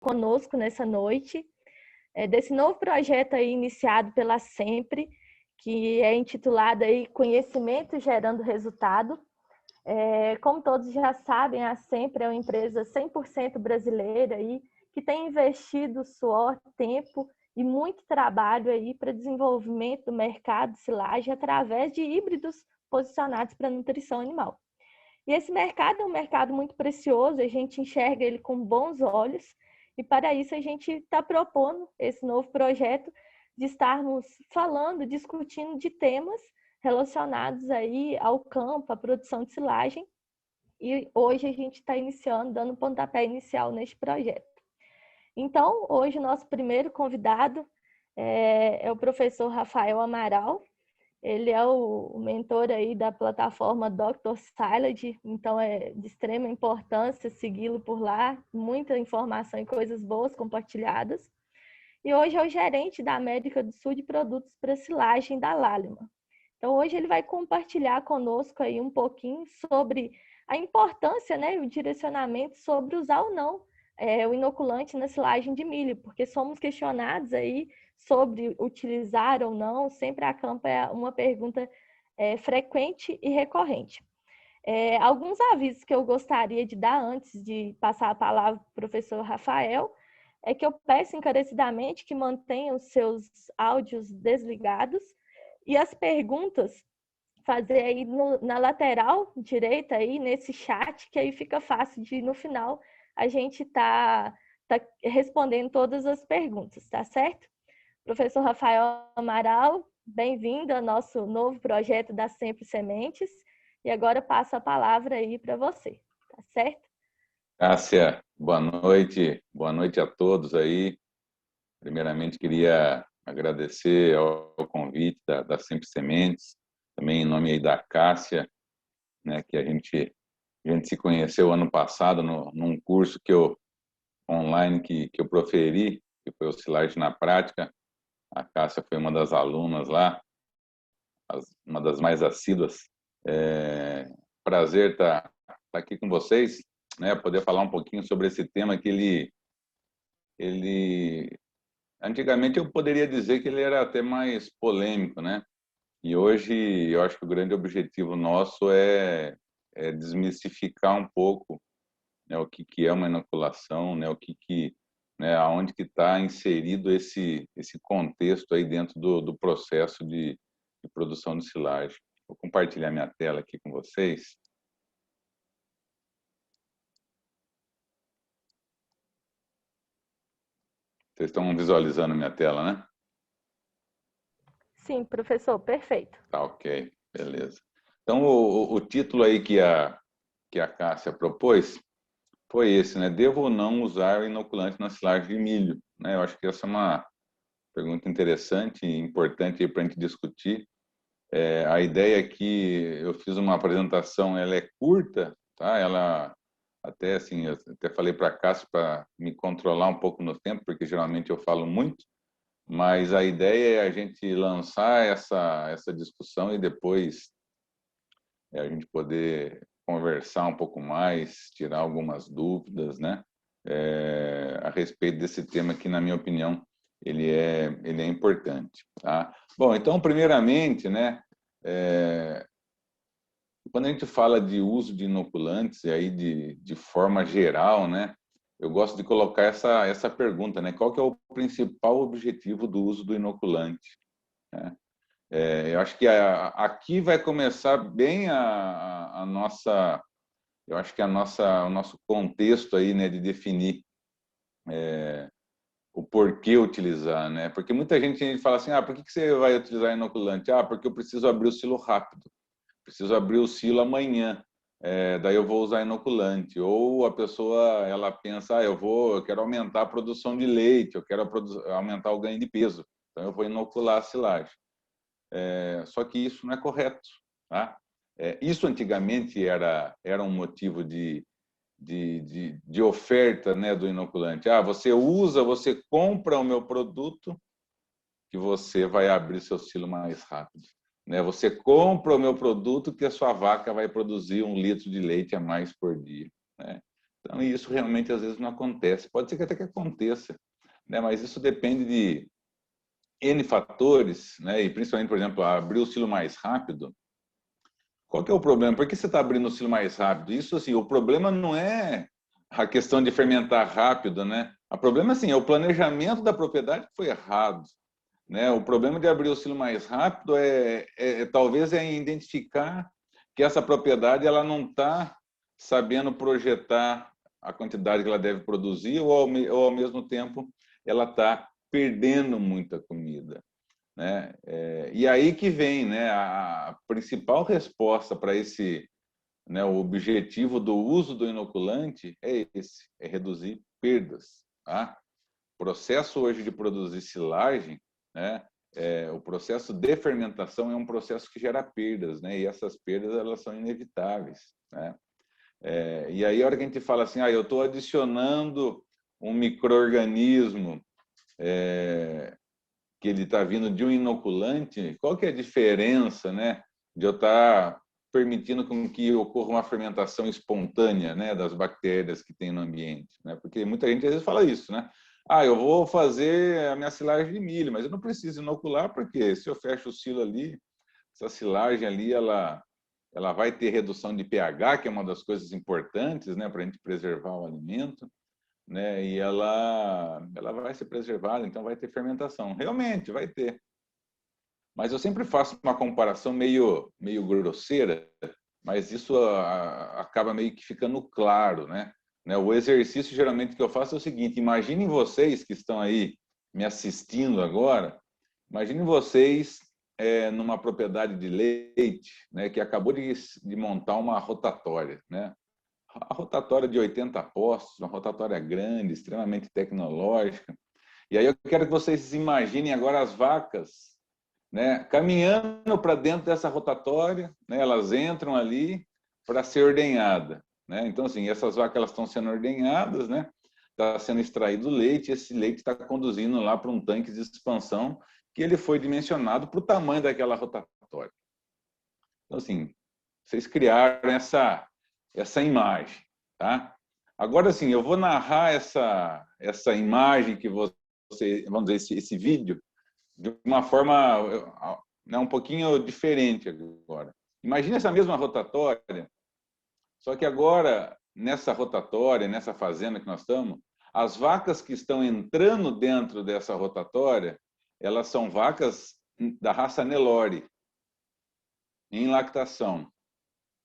conosco nessa noite, desse novo projeto aí iniciado pela Sempre, que é intitulado aí Conhecimento Gerando Resultado. Como todos já sabem, a Sempre é uma empresa 100% brasileira aí, que tem investido suor, tempo e muito trabalho aí para desenvolvimento do mercado de silagem através de híbridos posicionados para nutrição animal. E esse mercado é um mercado muito precioso, a gente enxerga ele com bons olhos, e para isso a gente está propondo esse novo projeto de estarmos falando, discutindo de temas relacionados aí ao campo, à produção de silagem, e hoje a gente está iniciando, dando pontapé inicial neste projeto. Então, hoje o nosso primeiro convidado é o professor Rafael Amaral. Ele é o mentor aí da plataforma Dr. Silage, então é de extrema importância segui-lo por lá, muita informação e coisas boas compartilhadas. E hoje é o gerente da América do Sul de produtos para silagem da Lallema. Então hoje ele vai compartilhar conosco aí um pouquinho sobre a importância, né, e o direcionamento sobre usar ou não o inoculante na silagem de milho, porque somos questionados aí sobre utilizar ou não, sempre a campo é uma pergunta frequente e recorrente. Alguns avisos que eu gostaria de dar antes de passar a palavra para o professor Rafael, é que eu peço encarecidamente que mantenham os seus áudios desligados e as perguntas fazer aí na lateral direita, aí nesse chat, que aí fica fácil de, no final, a gente tá respondendo todas as perguntas, tá certo? Professor Rafael Amaral, bem-vindo ao nosso novo projeto da Sempre Sementes. E agora passo a palavra aí para você, tá certo? Cássia, boa noite a todos aí. Primeiramente, queria agradecer ao convite da Sempre Sementes, também em nome aí da Cássia, né, que a gente se conheceu ano passado num curso online que eu proferi, que foi o Silagem na Prática. A Cássia foi uma das alunas lá, uma das mais assíduas. Prazer estar aqui com vocês, né, poder falar um pouquinho sobre esse tema que ele antigamente eu poderia dizer que ele era até mais polêmico, né? E hoje eu acho que o grande objetivo nosso é desmistificar um pouco, né, o que é uma inoculação, né, né, aonde que está inserido esse contexto aí dentro do processo de produção de silagem. Vou compartilhar minha tela aqui com vocês. Vocês estão visualizando minha tela, né? Sim, professor, perfeito. Tá, ok, beleza. Então, o título aí que a Cássia propôs foi esse, né? Devo ou não usar inoculante na silagem de milho? Né? Eu acho que essa é uma pergunta interessante e importante para a gente discutir. A ideia é que eu fiz uma apresentação, ela é curta, tá? Ela até assim, eu até falei para a Cássia para me controlar um pouco no tempo, porque geralmente eu falo muito, mas a ideia é a gente lançar essa discussão e depois a gente poder conversar um pouco mais, tirar algumas dúvidas, né, a respeito desse tema que, na minha opinião, ele é importante, tá? Bom, então, primeiramente, né, quando a gente fala de uso de inoculantes, e aí de forma geral, né, eu gosto de colocar essa pergunta, né, qual que é o principal objetivo do uso do inoculante, né? Eu acho que aqui vai começar bem a nossa, eu acho que o nosso contexto aí, né, de definir o porquê utilizar, né? Porque muita gente fala assim, por que você vai utilizar inoculante? Porque eu preciso abrir o silo rápido, preciso abrir o silo amanhã, daí eu vou usar inoculante. Ou a pessoa, ela pensa, eu quero aumentar a produção de leite, eu quero aumentar o ganho de peso, então eu vou inocular a silagem. Só que isso não é correto, tá? Isso antigamente era um motivo de oferta, né, do inoculante. Você compra o meu produto que você vai abrir seu silo mais rápido, né? Você compra o meu produto que a sua vaca vai produzir 1 litro de leite a mais por dia, né? Então, isso realmente às vezes não acontece. Pode ser que até que aconteça, né? Mas isso depende de N fatores, né? E principalmente, por exemplo, abrir o silo mais rápido. Qual que é o problema? Por que você está abrindo o silo mais rápido? Isso, assim, o problema não é a questão de fermentar rápido, né? O problema, assim, é o planejamento da propriedade que foi errado, né? O problema de abrir o silo mais rápido talvez identificar que essa propriedade ela não está sabendo projetar a quantidade que ela deve produzir ou ao mesmo tempo ela está perdendo muita comida, né? E aí que vem, né, a principal resposta para esse, né, o objetivo do uso do inoculante é esse, é reduzir perdas, tá? O processo hoje de produzir silagem, né, o processo de fermentação é um processo que gera perdas, né? E essas perdas elas são inevitáveis, né? E aí a hora que a gente fala assim, eu estou adicionando um micro-organismo que ele está vindo de um inoculante, qual que é a diferença, né, de eu estar permitindo com que ocorra uma fermentação espontânea, né, das bactérias que tem no ambiente, né? Porque muita gente às vezes fala isso, né? Eu vou fazer a minha silagem de milho, mas eu não preciso inocular porque se eu fecho o silo ali, essa silagem ali ela vai ter redução de pH, que é uma das coisas importantes, né, para a gente preservar o alimento, né? E ela vai ser preservada, então vai ter fermentação. Realmente vai ter. Mas eu sempre faço uma comparação meio grosseira, mas isso acaba meio que ficando claro, né? O exercício geralmente que eu faço é o seguinte: imaginem vocês que estão aí me assistindo agora, imaginem vocês numa propriedade de leite, né, que acabou de montar uma rotatória, né? A rotatória de 80 postos, uma rotatória grande, extremamente tecnológica. E aí eu quero que vocês imaginem agora as vacas, né, caminhando para dentro dessa rotatória, né, elas entram ali para ser ordenhada, né? Então assim, essas vacas elas estão sendo ordenhadas, né? Está sendo extraído leite, e esse leite está conduzindo lá para um tanque de expansão que ele foi dimensionado para o tamanho daquela rotatória. Então assim, vocês criaram essa imagem, tá? Agora, assim, eu vou narrar essa imagem que você, vamos dizer, esse vídeo, de uma forma, né, um pouquinho diferente agora. Imagina essa mesma rotatória, só que agora, nessa rotatória, nessa fazenda que nós estamos, as vacas que estão entrando dentro dessa rotatória, elas são vacas da raça Nelore, em lactação.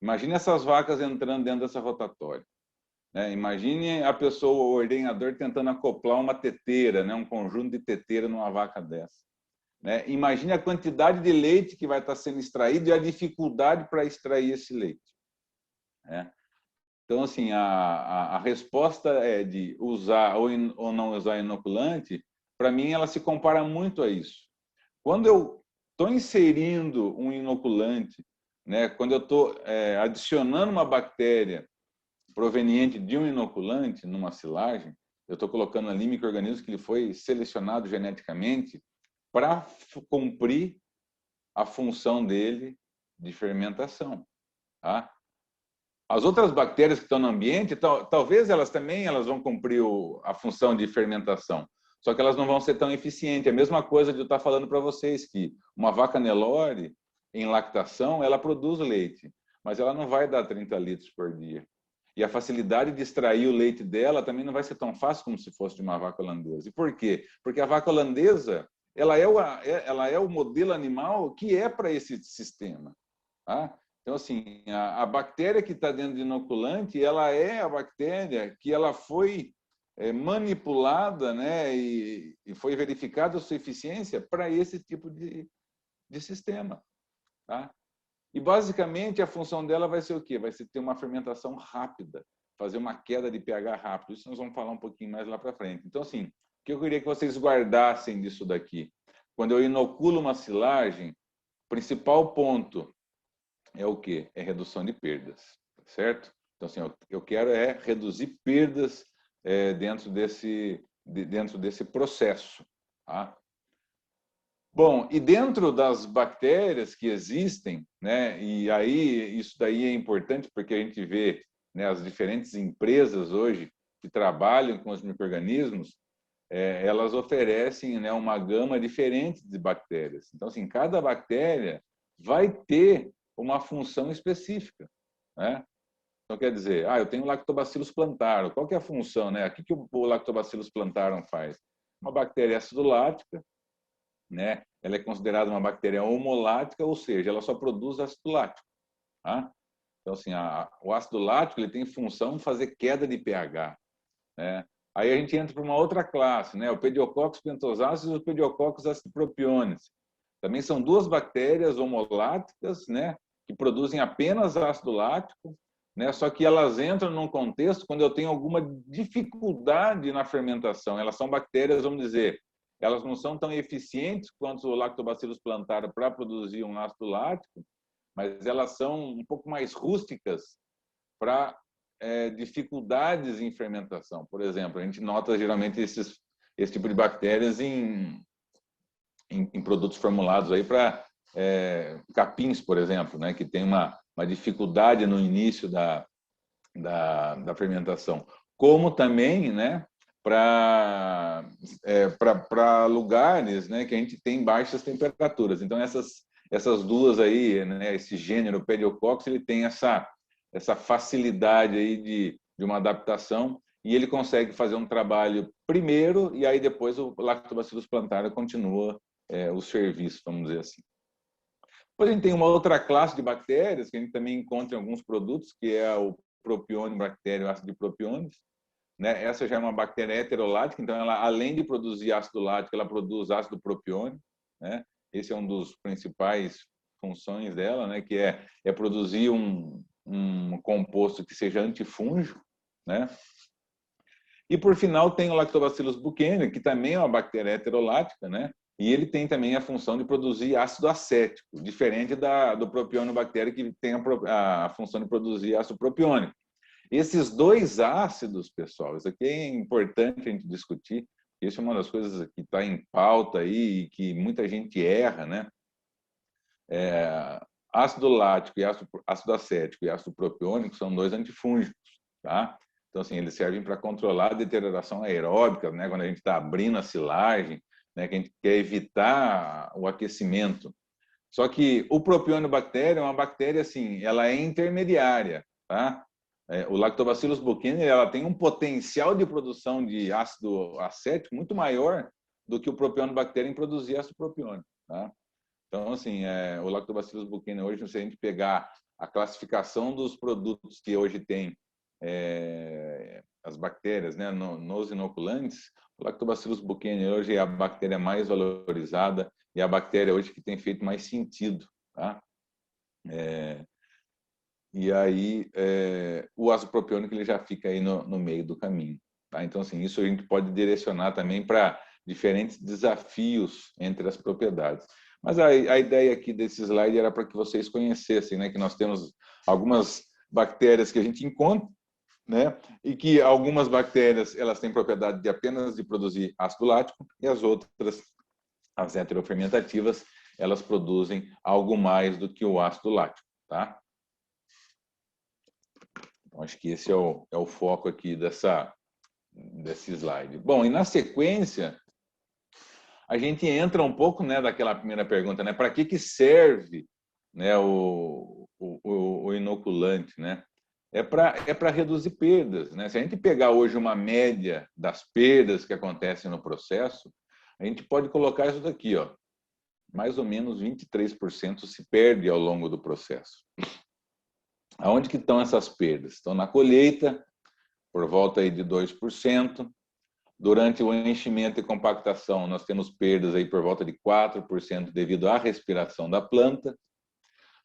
Imagine essas vacas entrando dentro dessa rotatória. Imagine a pessoa, o ordenhador, tentando acoplar uma teteira, né? Um conjunto de teteira numa vaca dessa. Imagine a quantidade de leite que vai estar sendo extraído e a dificuldade para extrair esse leite. Então, assim, a resposta é de usar ou não usar inoculante, para mim, ela se compara muito a isso. Quando eu estou inserindo um inoculante, né? Quando eu estou adicionando uma bactéria proveniente de um inoculante numa silagem, eu estou colocando ali micro-organismos que ele foi selecionado geneticamente para cumprir a função dele de fermentação, tá? As outras bactérias que estão no ambiente, talvez elas também vão cumprir a função de fermentação, só que elas não vão ser tão eficientes. É a mesma coisa de eu estar falando para vocês que uma vaca Nelore, em lactação, ela produz leite, mas ela não vai dar 30 litros por dia. E a facilidade de extrair o leite dela também não vai ser tão fácil como se fosse de uma vaca holandesa. E por quê? Porque a vaca holandesa ela é o modelo animal que é para esse sistema. Tá? Então, assim, a bactéria que está dentro do inoculante, ela é a bactéria que ela foi manipulada, né, e foi verificada a sua eficiência para esse tipo de sistema. Tá? E, basicamente, a função dela vai ser o quê? Vai ser ter uma fermentação rápida, fazer uma queda de pH rápido. Isso nós vamos falar um pouquinho mais lá para frente. Então, assim, o que eu queria que vocês guardassem disso daqui? Quando eu inoculo uma silagem, o principal ponto é o quê? É redução de perdas, certo? Então, assim, eu quero reduzir perdas dentro desse processo, tá? Bom, e dentro das bactérias que existem, né? E aí isso daí é importante porque a gente vê né, as diferentes empresas hoje que trabalham com os micro-organismos, elas oferecem, né, uma gama diferente de bactérias. Então, assim, cada bactéria vai ter uma função específica, né? Então, quer dizer, eu tenho Lactobacillus plantarum. Qual que é a função, né? O que o Lactobacillus plantarum faz? Uma bactéria ácido-lática, né? Ela é considerada uma bactéria homolática, ou seja, ela só produz ácido lático, tá? Então, assim, o ácido lático ele tem função de fazer queda de pH, né? Aí a gente entra para uma outra classe, né? O Pediococcus pentosáceos e o Pediococcus acidopropiones. Também são duas bactérias homoláticas, né? Que produzem apenas ácido lático, né? Só que elas entram num contexto quando eu tenho alguma dificuldade na fermentação. Elas são bactérias, vamos dizer, elas não são tão eficientes quanto o Lactobacillus plantarum para produzir um ácido lático, mas elas são um pouco mais rústicas para dificuldades em fermentação. Por exemplo, a gente nota geralmente esse tipo de bactérias em produtos formulados aí para capins, por exemplo, né, que tem uma dificuldade no início da fermentação, como também, né, para lugares, né, que a gente tem baixas temperaturas. Então essas duas aí, né, esse gênero Pediococcus, ele tem essa facilidade aí de uma adaptação e ele consegue fazer um trabalho primeiro e aí depois o Lactobacillus plantarum continua o serviço, vamos dizer assim. Depois a gente tem uma outra classe de bactérias que a gente também encontra em alguns produtos, que é o Propionibacterium bactéria, o ácido de Propiones, né? Essa já é uma bactéria heterolática, então ela, além de produzir ácido lático, ela produz ácido propiônico, né? Esse é um dos principais funções dela, né? Que é produzir um composto que seja antifúngico, né? E por final tem o Lactobacillus buccheri, que também é uma bactéria heterolática, né? E ele tem também a função de produzir ácido acético, diferente do Propionibacterium, que tem a função de produzir ácido propiônico. Esses dois ácidos, pessoal, isso aqui é importante a gente discutir, isso é uma das coisas que está em pauta aí e que muita gente erra, né? Ácido lático e ácido acético e ácido propiônico são dois antifúngicos, tá? Então, assim, eles servem para controlar a deterioração aeróbica, né? Quando a gente está abrindo a silagem, né? Que a gente quer evitar o aquecimento. Só que o Propionibacterium é uma bactéria, assim, ela é intermediária, tá? O Lactobacillus buccheri, ela tem um potencial de produção de ácido acético muito maior do que o Propionibacterium em produzir ácido propiônico, tá? Então, assim, o Lactobacillus buccheri hoje, se a gente pegar a classificação dos produtos que hoje tem as bactérias, né, nos inoculantes, o Lactobacillus buccheri hoje é a bactéria mais valorizada e a bactéria hoje que tem feito mais sentido, tá? E aí o ácido propiônico ele já fica aí no meio do caminho, tá? Então, assim, isso a gente pode direcionar também para diferentes desafios entre as propriedades. Mas a ideia aqui desse slide era para que vocês conhecessem, né, que nós temos algumas bactérias que a gente encontra, né, e que algumas bactérias elas têm propriedade de apenas de produzir ácido lático e as outras, as heterofermentativas, elas produzem algo mais do que o ácido lático, tá? Então, acho que esse é o foco aqui desse slide. Bom, e na sequência, a gente entra um pouco, né, daquela primeira pergunta, né? Para que serve, né, o inoculante, né? É para reduzir perdas, né? Se a gente pegar hoje uma média das perdas que acontecem no processo, a gente pode colocar isso daqui, ó. Mais ou menos 23% se perde ao longo do processo. Aonde que estão essas perdas? Estão na colheita, por volta aí de 2%. Durante o enchimento e compactação, nós temos perdas aí por volta de 4% devido à respiração da planta.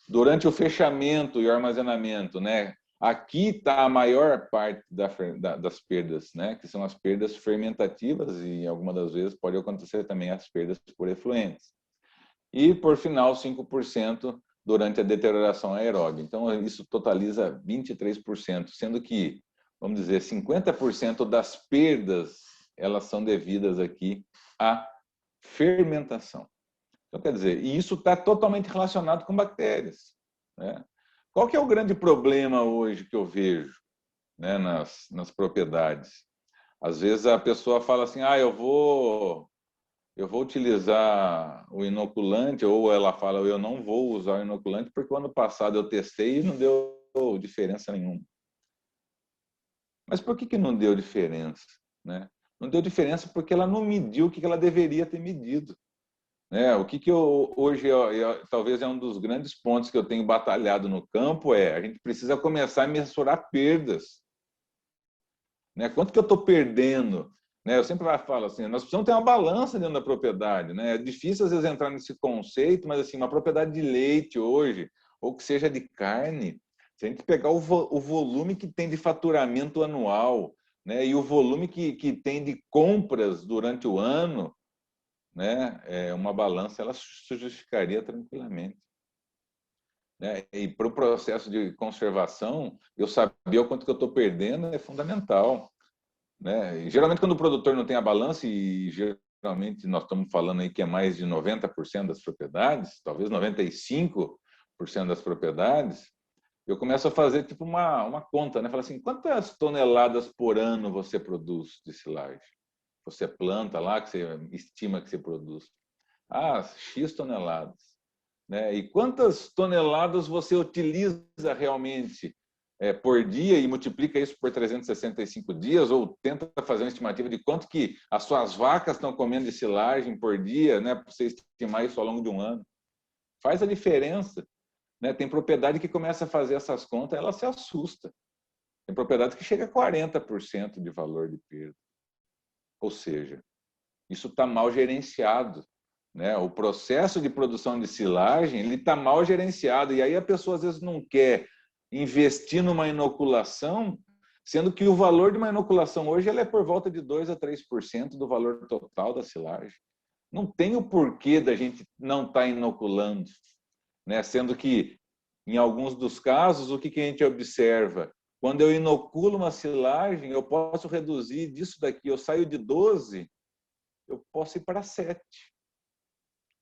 Durante o fechamento e o armazenamento, né? Aqui está a maior parte das perdas, né? Que são as perdas fermentativas e algumas das vezes pode acontecer também as perdas por efluentes. E, por final, 5% durante a deterioração aeróbica. Então, isso totaliza 23%, sendo que, vamos dizer, 50% das perdas elas são devidas aqui à fermentação. Então, quer dizer, e isso está totalmente relacionado com bactérias, né? Qual que é o grande problema hoje que eu vejo? né, nas propriedades. Às vezes a pessoa fala assim, eu vou utilizar o inoculante, ou ela fala, eu não vou usar o inoculante porque o ano passado eu testei e não deu diferença nenhuma. Mas por que não deu diferença, né? Não deu diferença porque ela não mediu o que ela deveria ter medido, né? O que eu hoje talvez é um dos grandes pontos que eu tenho batalhado no campo a gente precisa começar a mensurar perdas, né? Quanto que eu estou perdendo? Né? Eu sempre falo assim, nós precisamos ter uma balança dentro da propriedade, né? É difícil às vezes entrar nesse conceito, mas assim, uma propriedade de leite hoje, ou que seja de carne, se a gente pegar o volume que tem de faturamento anual, né? E o volume que tem de compras durante o ano, né? Uma balança ela se justificaria tranquilamente. Né? E para o processo de conservação, eu saber o quanto que eu estou perdendo é fundamental. Né? E, geralmente, quando o produtor não tem a balança, e geralmente nós estamos falando aí que é mais de 90% das propriedades, talvez 95% das propriedades, eu começo a fazer tipo uma conta, né? Fala assim, quantas toneladas por ano você produz de silagem? Você planta lá, que você estima que você produz. X toneladas. Né? E quantas toneladas você utiliza realmente por dia e multiplica isso por 365 dias, ou tenta fazer uma estimativa de quanto que as suas vacas estão comendo de silagem por dia, né, para você estimar isso ao longo de um ano. Faz a diferença. Né? Tem propriedade que começa a fazer essas contas, ela se assusta. Tem propriedade que chega a 40% de valor de perda. Ou seja, isso está mal gerenciado. Né? O processo de produção de silagem ele está mal gerenciado. E aí a pessoa às vezes não quer investir numa inoculação, sendo que o valor de uma inoculação hoje ela é por volta de 2 a 3% do valor total da silagem. Não tem o porquê da gente não estar inoculando. Né? Sendo que, em alguns dos casos, o que a gente observa? Quando eu inoculo uma silagem, eu posso reduzir disso daqui, eu saio de 12, eu posso ir para 7.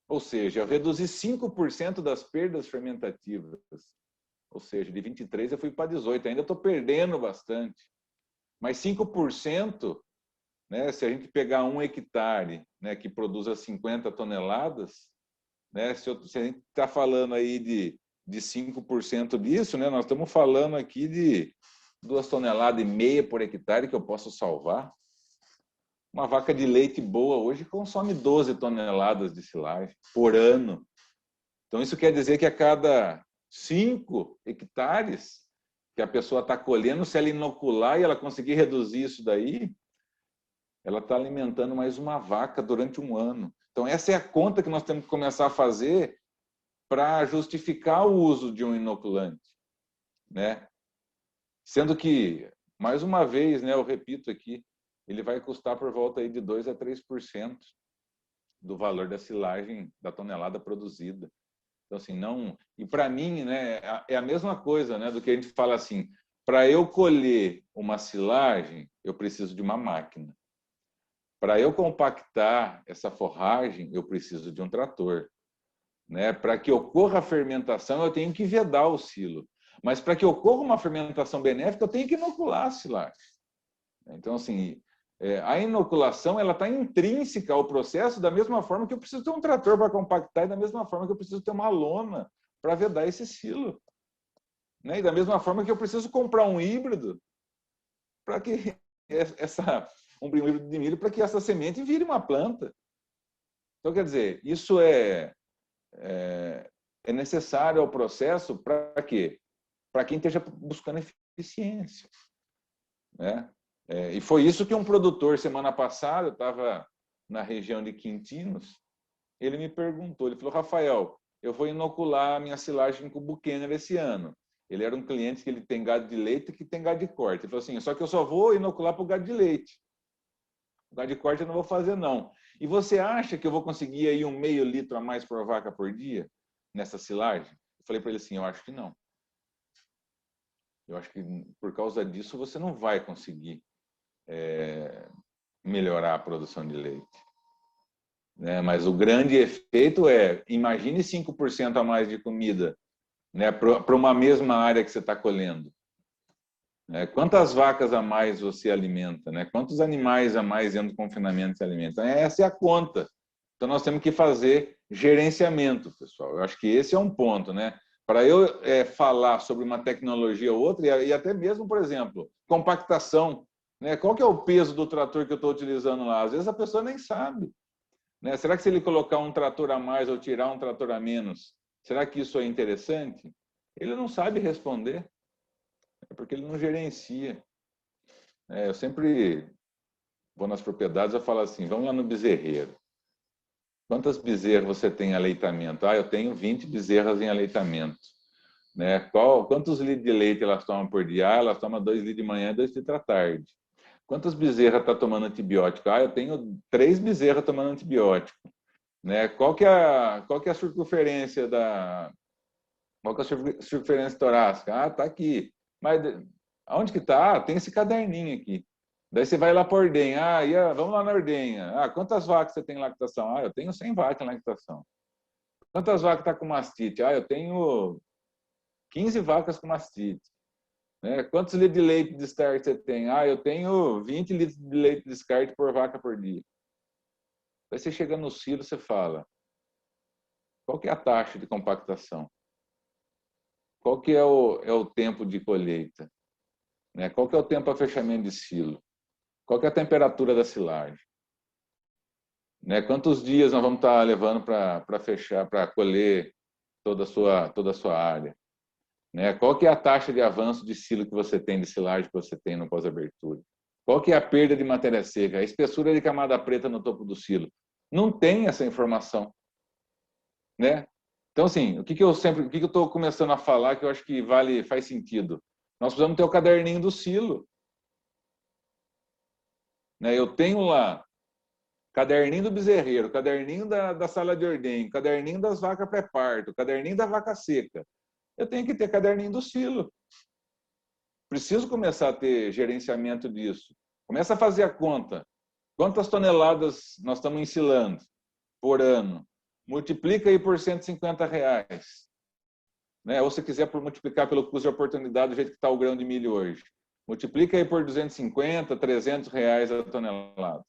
Ou seja, eu reduzi 5% das perdas fermentativas. Ou seja, de 23 eu fui para 18. Ainda estou perdendo bastante. Mas 5%, né, se a gente pegar 1 hectare, né, que produza 50 toneladas, né, se a gente está falando aí de 5% disso, né, nós estamos falando aqui de 2,5 toneladas por hectare que eu posso salvar. Uma vaca de leite boa hoje consome 12 toneladas de silagem por ano. Então, isso quer dizer que a cada 5 hectares que a pessoa está colhendo, se ela inocular e ela conseguir reduzir isso daí, ela está alimentando mais uma vaca durante um ano. Então, essa é a conta que nós temos que começar a fazer para justificar o uso de um inoculante. Né? Sendo que, mais uma vez, né, eu repito aqui, ele vai custar por volta aí de 2 a 3% do valor da silagem, da tonelada produzida. Então, assim, não... E para mim, né, é a mesma coisa, né, do que a gente fala assim, para eu colher uma silagem, eu preciso de uma máquina. Para eu compactar essa forragem, eu preciso de um trator. Né? Para que ocorra a fermentação, eu tenho que vedar o silo. Mas para que ocorra uma fermentação benéfica, eu tenho que inocular a silagem. Então, assim, a inoculação ela está intrínseca ao processo da mesma forma que eu preciso ter um trator para compactar e da mesma forma que eu preciso ter uma lona para vedar esse silo. Né? E da mesma forma que eu preciso comprar um híbrido para que um híbrido de milho para que essa semente vire uma planta. Então, quer dizer, isso é necessário ao processo para quê? Para quem esteja buscando eficiência. Né? E foi isso que um produtor, semana passada, eu estava na região de Quintinos, ele me perguntou, ele falou, Rafael, eu vou inocular a minha silagem com o Buchanan esse ano. Ele era um cliente que ele tem gado de leite e que tem gado de corte. Ele falou assim, só que eu só vou inocular para o gado de leite. O gado de corte eu não vou fazer, não. E você acha que eu vou conseguir aí 1/2 litro a mais por vaca por dia nessa silagem? Eu falei para ele assim, eu acho que não. Eu acho que por causa disso você não vai conseguir melhorar a produção de leite. Né? Mas o grande efeito imagine 5% a mais de comida, né, para uma mesma área que você está colhendo. Quantas vacas a mais você alimenta, né? Quantos animais a mais dentro do confinamento se alimentam? Essa é a conta. Então, nós temos que fazer gerenciamento, pessoal. Eu acho que esse é um ponto, né? Para eu falar sobre uma tecnologia ou outra, e até mesmo, por exemplo, compactação, né? Qual que é o peso do trator que eu estou utilizando lá? Às vezes a pessoa nem sabe, né? Será que se ele colocar um trator a mais ou tirar um trator a menos, será que isso é interessante? Ele não sabe responder, porque ele não gerencia. Eu sempre vou nas propriedades e falo assim, vamos lá no bezerreiro. Quantas bezerras você tem em aleitamento? Eu tenho 20 bezerras em aleitamento. Né? Quantos litros de leite elas tomam por dia? Elas tomam 2 litros de manhã e 2 litros à tarde. Quantas bezerras está tomando antibiótico? Eu tenho 3 bezerras tomando antibiótico. Né? Qual que é a circunferência Qual que é a circunferência torácica? Tá aqui. Mas aonde que tá? Tem esse caderninho aqui. Daí você vai lá para a ordenha. Vamos lá na ordenha. Quantas vacas você tem em lactação? Eu tenho 100 vacas em lactação. Quantas vacas está com mastite? Eu tenho 15 vacas com mastite. Né? Quantos litros de leite de descarte você tem? Eu tenho 20 litros de leite de descarte por vaca por dia. Daí você chega no silo, você fala, qual que é a taxa de compactação? Qual que é o tempo de colheita? Né? Qual que é o tempo para fechamento de silo? Qual que é a temperatura da silagem? Né? Quantos dias nós vamos estar levando para fechar, para colher toda a sua área? Né? Qual que é a taxa de avanço de silo que você tem, de silagem que você tem no pós-abertura? Qual que é a perda de matéria seca? A espessura de camada preta no topo do silo? Não tem essa informação. Né? Então, assim, o que eu estou começando a falar que eu acho que faz sentido? Nós precisamos ter o caderninho do silo. Né? Eu tenho lá caderninho do bezerreiro, caderninho da sala de ordenha, caderninho das vacas pré-parto, caderninho da vaca seca. Eu tenho que ter caderninho do silo. Preciso começar a ter gerenciamento disso. Começa a fazer a conta. Quantas toneladas nós estamos ensilando por ano? Multiplica aí por R$150. Né? Ou se quiser multiplicar pelo custo de oportunidade do jeito que está o grão de milho hoje. Multiplica aí por 250, R$300 a tonelada.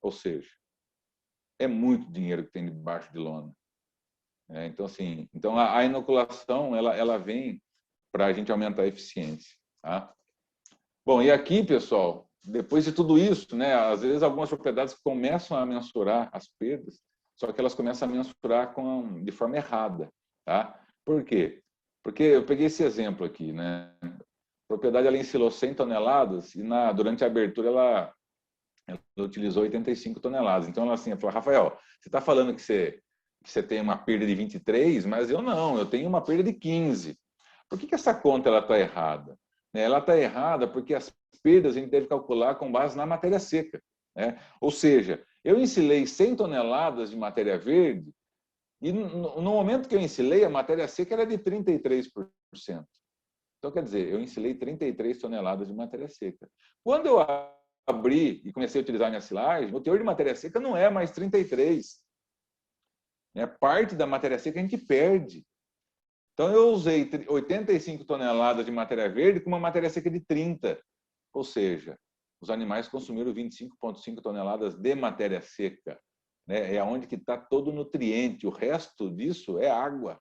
Ou seja, é muito dinheiro que tem debaixo de lona. Então, assim, a inoculação ela vem para a gente aumentar a eficiência. Tá? Bom, e aqui, pessoal, depois de tudo isso, né, às vezes algumas propriedades começam a mensurar as perdas, só que elas começam a mensurar de forma errada. Tá? Por quê? Porque eu peguei esse exemplo aqui. Né? A propriedade ela ensilou 100 toneladas e durante a abertura ela utilizou 85 toneladas. Então, ela assim, falou, Rafael, você está falando que você tem uma perda de 23, mas eu não, eu tenho uma perda de 15. Por que essa conta está errada? Ela está errada porque as perdas a gente deve calcular com base na matéria seca. Né? Ou seja, eu ensilei 100 toneladas de matéria verde e no momento que eu ensilei, a matéria seca era de 33%. Então, quer dizer, eu ensilei 33 toneladas de matéria seca. Quando eu abri e comecei a utilizar minha silagem, o teor de matéria seca não é mais 33. Parte da matéria seca a gente perde. Então, eu usei 85 toneladas de matéria verde com uma matéria seca de 30. Ou seja, os animais consumiram 25,5 toneladas de matéria seca. É onde que está todo o nutriente. O resto disso é água.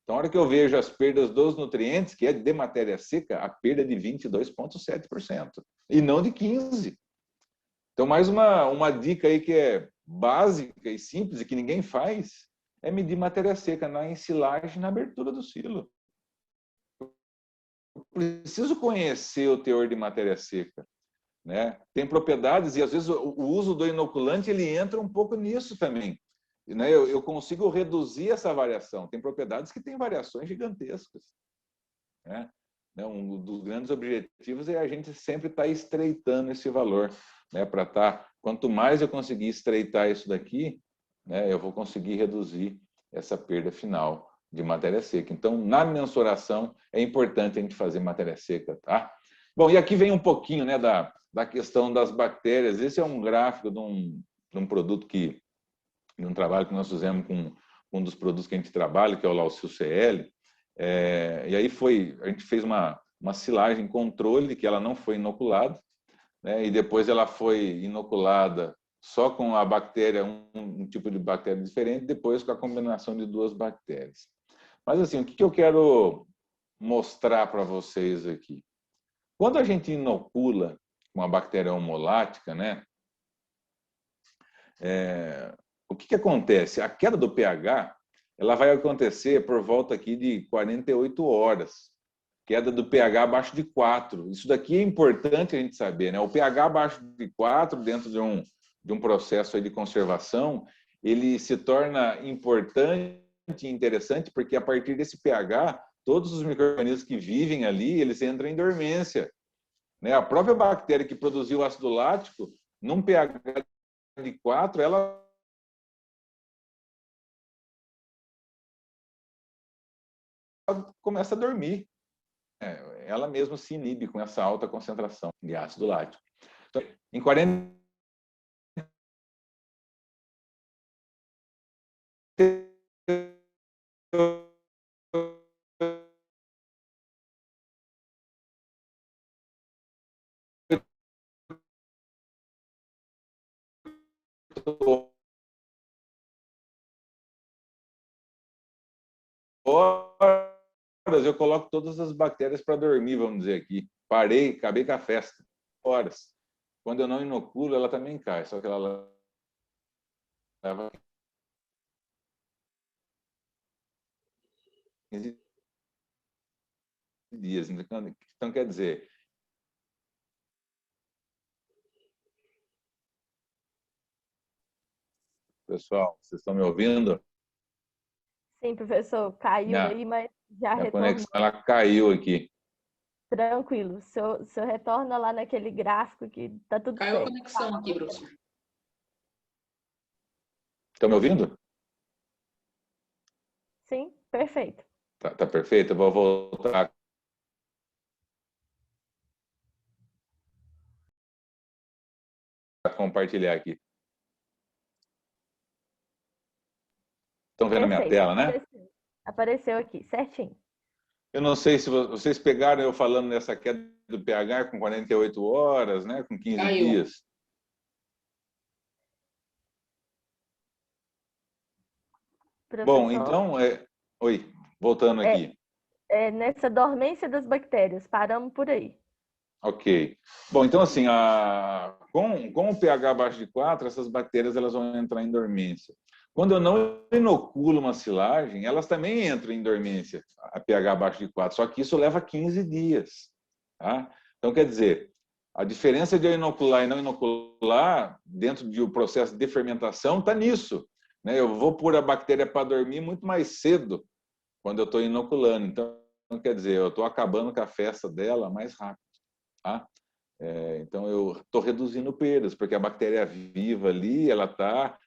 Então, a hora que eu vejo as perdas dos nutrientes, que é de matéria seca, a perda é de 22,7%. E não de 15%. Então, mais uma dica aí que é básica e simples e que ninguém faz, é medir matéria seca na ensilagem e na abertura do silo. Eu preciso conhecer o teor de matéria seca. Né? Tem propriedades, e às vezes o uso do inoculante ele entra um pouco nisso também. Né? Eu consigo reduzir essa variação. Tem propriedades que têm variações gigantescas. Né? Um dos grandes objetivos é a gente sempre estar estreitando esse valor. Né? Quanto mais eu conseguir estreitar isso daqui, né, eu vou conseguir reduzir essa perda final de matéria seca. Então, na mensuração, é importante a gente fazer matéria seca. Tá? Bom, e aqui vem um pouquinho, né, da questão das bactérias. Esse é um gráfico de um produto de um trabalho que nós fizemos com um dos produtos que a gente trabalha, que é o Laucil CL. E aí a gente fez uma uma silagem controle, que ela não foi inoculada, né? E depois ela foi inoculada só com a bactéria, um tipo de bactéria diferente, depois com a combinação de duas bactérias. Mas assim, o que eu quero mostrar para vocês aqui? Quando a gente inocula uma bactéria homolática, né? O que acontece? A queda do pH, ela vai acontecer por volta aqui de 48 horas. Queda do pH abaixo de 4. Isso daqui é importante a gente saber, né? O pH abaixo de 4, dentro de um processo aí de conservação, ele se torna importante e interessante, porque a partir desse pH, todos os micro-organismos que vivem ali, eles entram em dormência, né? A própria bactéria que produziu o ácido lático, num pH de 4, ela começa a dormir. Ela mesma se inibe com essa alta concentração de ácido lático. Então, em 40 horas eu coloco todas as bactérias para dormir, vamos dizer aqui. Parei, acabei com a festa. Horas. Quando eu não inoculo, ela também cai, só que ela leva 15 dias. Então, quer dizer, pessoal, vocês estão me ouvindo? Sim, professor, caiu Minha, aí, mas já minha retornou. conexão ela caiu aqui. Tranquilo. O senhor retorna lá naquele gráfico que tá tudo Caiu a certo. conexão aqui, professor. Estão me ouvindo? Sim, perfeito. Tá perfeito? Eu vou voltar a compartilhar aqui. Estão vendo a minha Perfeito. tela, né? Apareceu aqui, certinho. Eu não sei se vocês pegaram eu falando nessa queda do pH com 48 horas, né? Com 15 Caiu. dias. Bom, Professor, então, oi, voltando aqui. nessa dormência das bactérias, paramos por aí. Ok. Bom, então assim, com o pH abaixo de 4, essas bactérias elas vão entrar em dormência. Quando eu não inoculo uma silagem, elas também entram em dormência, a pH abaixo de 4, só que isso leva 15 dias. Tá? Então, quer dizer, a diferença de eu inocular e não inocular dentro do processo de fermentação está nisso. Né? Eu vou pôr a bactéria para dormir muito mais cedo quando eu estou inoculando. Então, quer dizer, eu estou acabando com a festa dela mais rápido. Tá? Então, eu estou reduzindo perdas, porque a bactéria viva ali, ela tá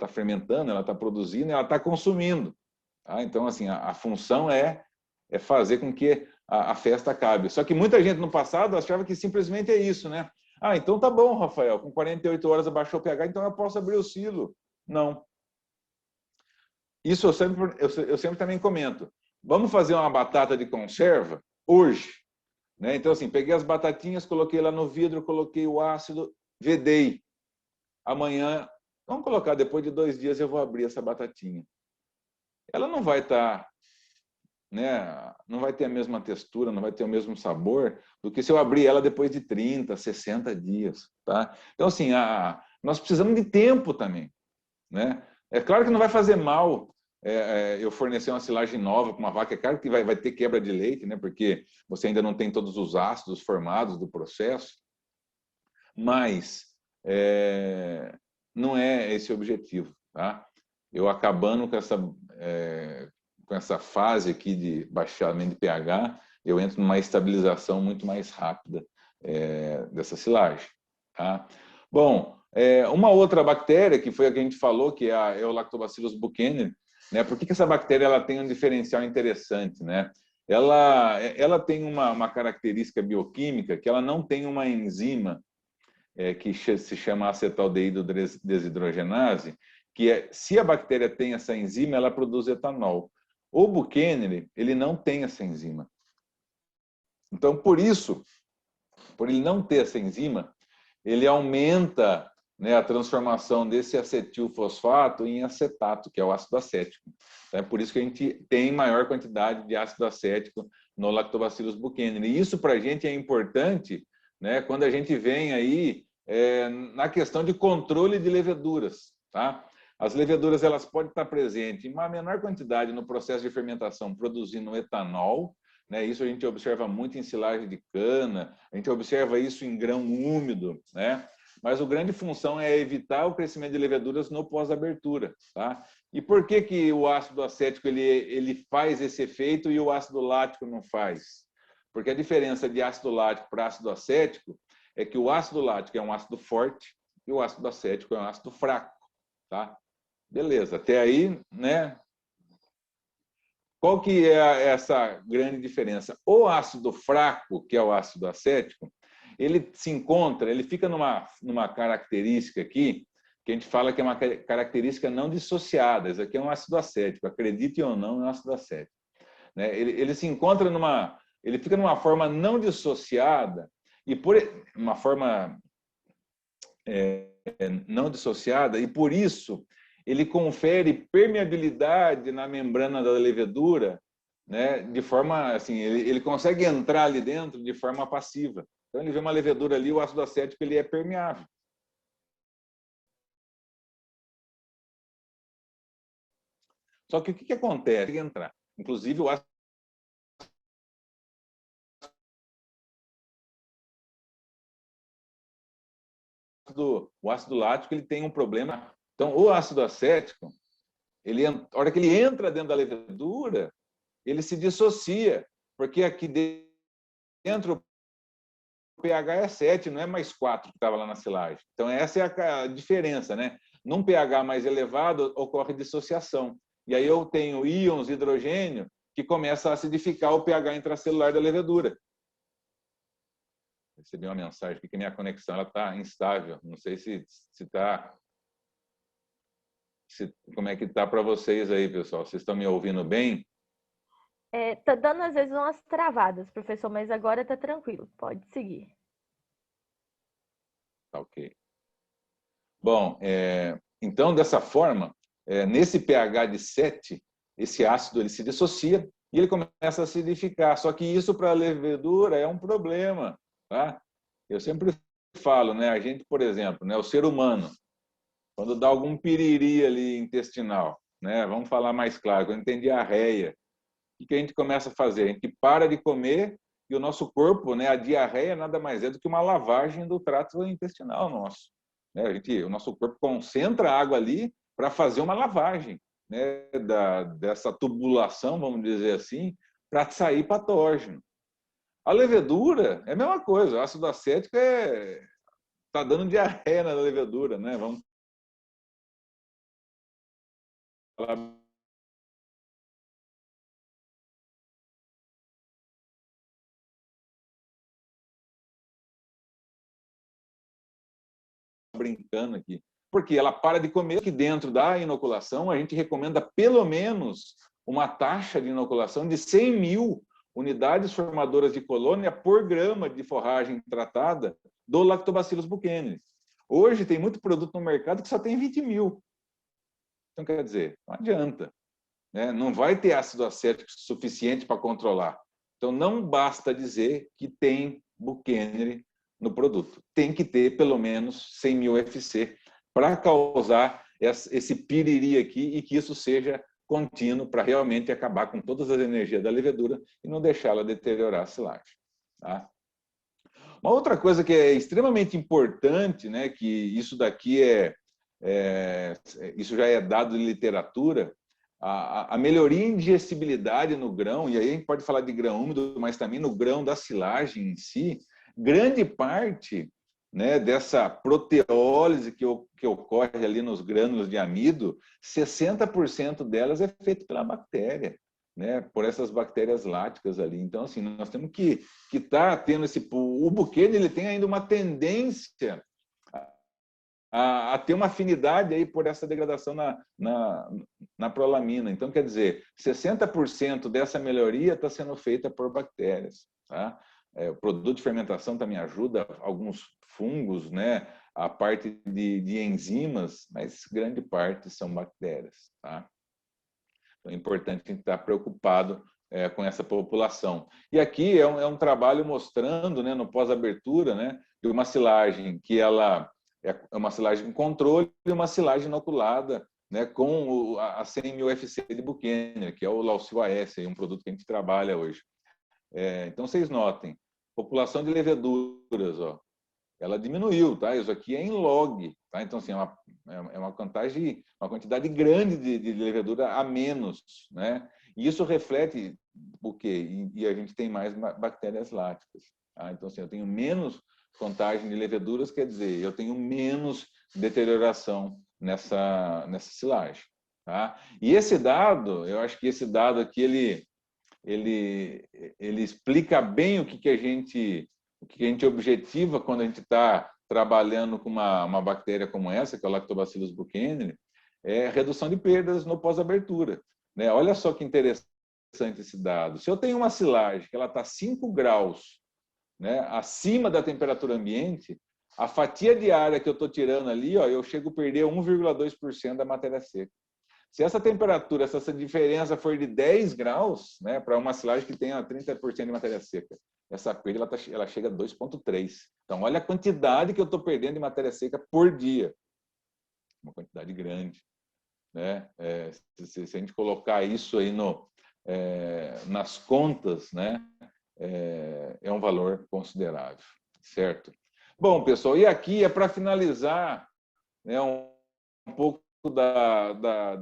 fermentando, ela está produzindo, ela está consumindo. Tá? Então, assim, a função é fazer com que a festa acabe. Só que muita gente no passado achava que simplesmente é isso, né? Ah, então tá bom, Rafael, com 48 horas abaixou o pH, então eu posso abrir o silo. Não. Isso eu sempre também comento. Vamos fazer uma batata de conserva hoje. Né? Então, assim, peguei as batatinhas, coloquei lá no vidro, coloquei o ácido, vedei. Amanhã, vamos colocar, depois de 2 dias eu vou abrir essa batatinha. Ela não vai estar, né? Não vai ter a mesma textura, não vai ter o mesmo sabor do que se eu abrir ela depois de 30, 60 dias. Tá? Então, assim, nós precisamos de tempo também. Né? É claro que não vai fazer mal eu fornecer uma silagem nova para uma vaca. É claro que vai ter quebra de leite, né? Porque você ainda não tem todos os ácidos formados do processo, mas não é esse o objetivo. Tá? Eu acabando com essa fase aqui de baixamento de pH, eu entro numa estabilização muito mais rápida dessa silagem. Tá? Bom, uma outra bactéria, que foi a que a gente falou, que é a Lactobacillus buchaneri, né? Por que essa bactéria ela tem um diferencial interessante? Né? Ela tem uma característica bioquímica que ela não tem uma enzima que se chama acetaldeído desidrogenase, que se a bactéria tem essa enzima, ela produz etanol. O Buchaneri, ele não tem essa enzima. Então, por isso, por ele não ter essa enzima, ele aumenta, né, a transformação desse acetilfosfato em acetato, que é o ácido acético. Então, é por isso que a gente tem maior quantidade de ácido acético no Lactobacillus buchanani. E isso para a gente é importante, né, quando a gente vem aí na questão de controle de leveduras. Tá? As leveduras elas podem estar presentes em uma menor quantidade no processo de fermentação, produzindo etanol. Né? Isso a gente observa muito em silagem de cana, a gente observa isso em grão úmido, né? Mas a grande função é evitar o crescimento de leveduras no pós-abertura. Tá? E por que, que o ácido acético ele faz esse efeito e o ácido lático não faz? Porque a diferença de ácido lático para ácido acético é que o ácido lático é um ácido forte e o ácido acético é um ácido fraco. Tá? Beleza, até aí, né? Qual que é essa grande diferença? O ácido fraco, que é o ácido acético, ele se encontra, ele fica numa característica aqui, que a gente fala que é uma característica não dissociada. Isso aqui é um ácido acético, acredite ou não, é um ácido acético. Né? Ele se encontra ele fica numa forma não dissociada, e por uma forma não dissociada, e por isso ele confere permeabilidade na membrana da levedura, né, de forma assim, ele consegue entrar ali dentro de forma passiva. Então ele vê uma levedura ali, o ácido acético ele é permeável. Só que o que acontece? Ele entrar. Inclusive o ácido lático ele tem um problema. Então o ácido acético, a hora que ele entra dentro da levedura, ele se dissocia, porque aqui dentro o pH é 7, não é mais 4 que estava lá na silagem. Então, essa é a diferença, né? Num pH mais elevado, ocorre dissociação. E aí eu tenho íons de hidrogênio que começa a acidificar o pH intracelular da levedura. Recebi uma mensagem aqui que minha conexão está instável. Não sei se está... como é que está para vocês aí, pessoal? Vocês estão me ouvindo bem? Tá dando às vezes umas travadas, professor, mas agora tá tranquilo, pode seguir. Tá ok. Bom, então, dessa forma, nesse pH de 7, esse ácido ele se dissocia e ele começa a acidificar. Só que isso para a levedura é um problema. Tá? Eu sempre falo, né, a gente, por exemplo, né, o ser humano, quando dá algum piriri ali intestinal, né, vamos falar mais claro, quando tem diarreia, o que a gente começa a fazer? A gente para de comer e o nosso corpo, né, a diarreia nada mais é do que uma lavagem do trato intestinal nosso. Né? O nosso corpo concentra a água ali para fazer uma lavagem, né, dessa tubulação, vamos dizer assim, para sair patógeno. A levedura é a mesma coisa, o ácido acético está dando diarreia na levedura, né? Vamos falar brincando aqui. Porque ela para de comer, que dentro da inoculação a gente recomenda pelo menos uma taxa de inoculação de 100.000 unidades formadoras de colônia por grama de forragem tratada do Lactobacillus buchanani. Hoje tem muito produto no mercado que só tem 20.000. Então, quer dizer, não adianta. Né? Não vai ter ácido acético suficiente para controlar. Então, não basta dizer que tem buchanani no produto. Tem que ter pelo menos 100.000 FC para causar esse piriri aqui e que isso seja contínuo para realmente acabar com todas as energias da levedura e não deixá-la deteriorar a silagem. Tá? Uma outra coisa que é extremamente importante, né, que isso daqui isso já é dado de literatura, a melhoria em digestibilidade no grão, e aí a gente pode falar de grão úmido, mas também no grão da silagem em si, grande parte, né, dessa proteólise que ocorre ali nos grânulos de amido, 60% delas é feito pela bactéria, né, por essas bactérias láticas ali. Então, assim, nós temos que estar tendo o buquene, ele tem ainda uma tendência a ter uma afinidade aí por essa degradação na prolamina. Então, quer dizer, 60% dessa melhoria está sendo feita por bactérias. Tá? O produto de fermentação também ajuda, alguns fungos, né? A parte de enzimas, mas grande parte são bactérias, tá? Então é importante a gente estar preocupado com essa população. E aqui é um trabalho mostrando, né, no pós-abertura, né, de uma silagem que ela é uma silagem com controle e uma silagem inoculada, né, com a 100.000 FC de Buchanan, que é o Laucil AS, um produto que a gente trabalha hoje. Então, vocês notem, população de leveduras, ó, ela diminuiu, tá? Isso aqui é em log, tá? Então, assim, é uma quantidade grande de levedura a menos, né? E isso reflete o quê? E a gente tem mais bactérias láticas, tá? Então, assim, eu tenho menos contagem de leveduras, quer dizer, eu tenho menos deterioração nessa silagem, tá? E esse dado, eu acho que esse dado aqui, ele explica bem o que a gente objetiva quando a gente está trabalhando com uma bactéria como essa, que é o Lactobacillus buchanani, é redução de perdas no pós-abertura, né? Olha só que interessante esse dado. Se eu tenho uma silagem que ela está 5 graus, né, acima da temperatura ambiente, a fatia de área que eu estou tirando ali, ó, eu chego a perder 1,2% da matéria seca. Se essa temperatura, se essa diferença for de 10 graus, né, para uma silagem que tenha 30% de matéria seca, essa perda ela chega a 2,3. Então, olha a quantidade que eu estou perdendo de matéria seca por dia. Uma quantidade grande, né? Se a gente colocar isso aí nas contas, né, é um valor considerável, certo? Bom, pessoal, e aqui é para finalizar, né, um pouco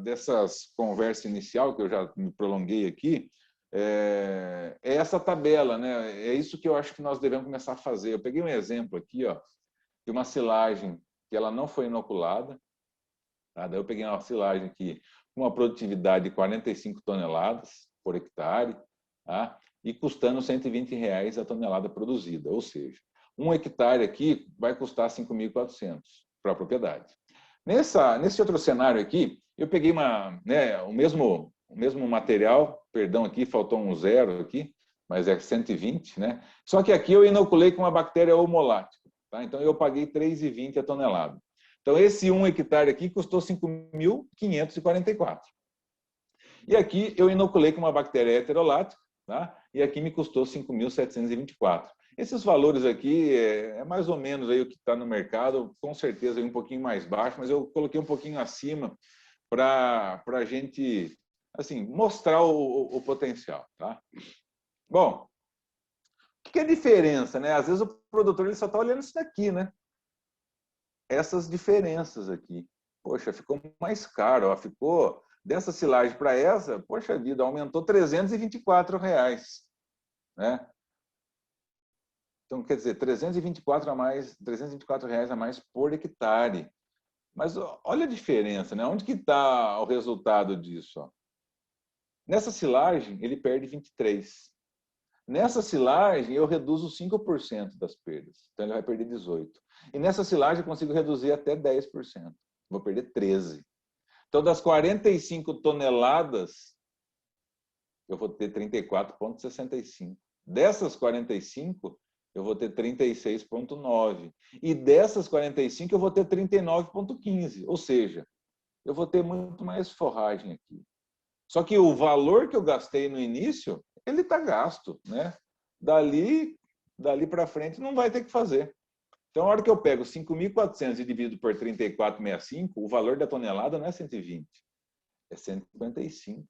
dessas conversas inicial, que eu já me prolonguei aqui, é essa tabela, né? É isso que eu acho que nós devemos começar a fazer. Eu peguei um exemplo aqui, ó, de uma silagem que ela não foi inoculada, tá? Daí eu peguei uma silagem aqui com uma produtividade de 45 toneladas por hectare, tá? E custando R$120 a tonelada produzida, ou seja, um hectare aqui vai custar 5.400 para a propriedade. Nesse outro cenário aqui, eu peguei o mesmo material, perdão, aqui faltou um zero aqui, mas é 120, né? Só que aqui eu inoculei com uma bactéria homolática, tá? Então eu paguei R$3,20 a tonelada. Então esse 1 hectare aqui custou 5.544. E aqui eu inoculei com uma bactéria heterolática, tá? E aqui me custou 5.724. Esses valores aqui é mais ou menos aí o que está no mercado, com certeza aí um pouquinho mais baixo, mas eu coloquei um pouquinho acima para a gente assim, mostrar o potencial. Tá? Bom, o que é a diferença? Né? Às vezes o produtor ele só está olhando isso daqui, né? Essas diferenças aqui. Poxa, ficou mais caro, ó, ficou dessa silagem para essa, poxa vida, aumentou R$324, né? Então, quer dizer, R$324 a mais por hectare. Mas olha a diferença, né? Onde que está o resultado disso? Ó? Nessa silagem, ele perde 23. Nessa silagem, eu reduzo 5% das perdas. Então, ele vai perder 18. E nessa silagem, eu consigo reduzir até 10%. Vou perder 13. Então, das 45 toneladas, eu vou ter 34,65. Dessas 45, eu vou ter 36,9. E dessas 45, eu vou ter 39,15. Ou seja, eu vou ter muito mais forragem aqui. Só que o valor que eu gastei no início, ele está gasto, né? Dali para frente não vai ter que fazer. Então, a hora que eu pego 5.400 e divido por 34,65, o valor da tonelada não é 120, é 155.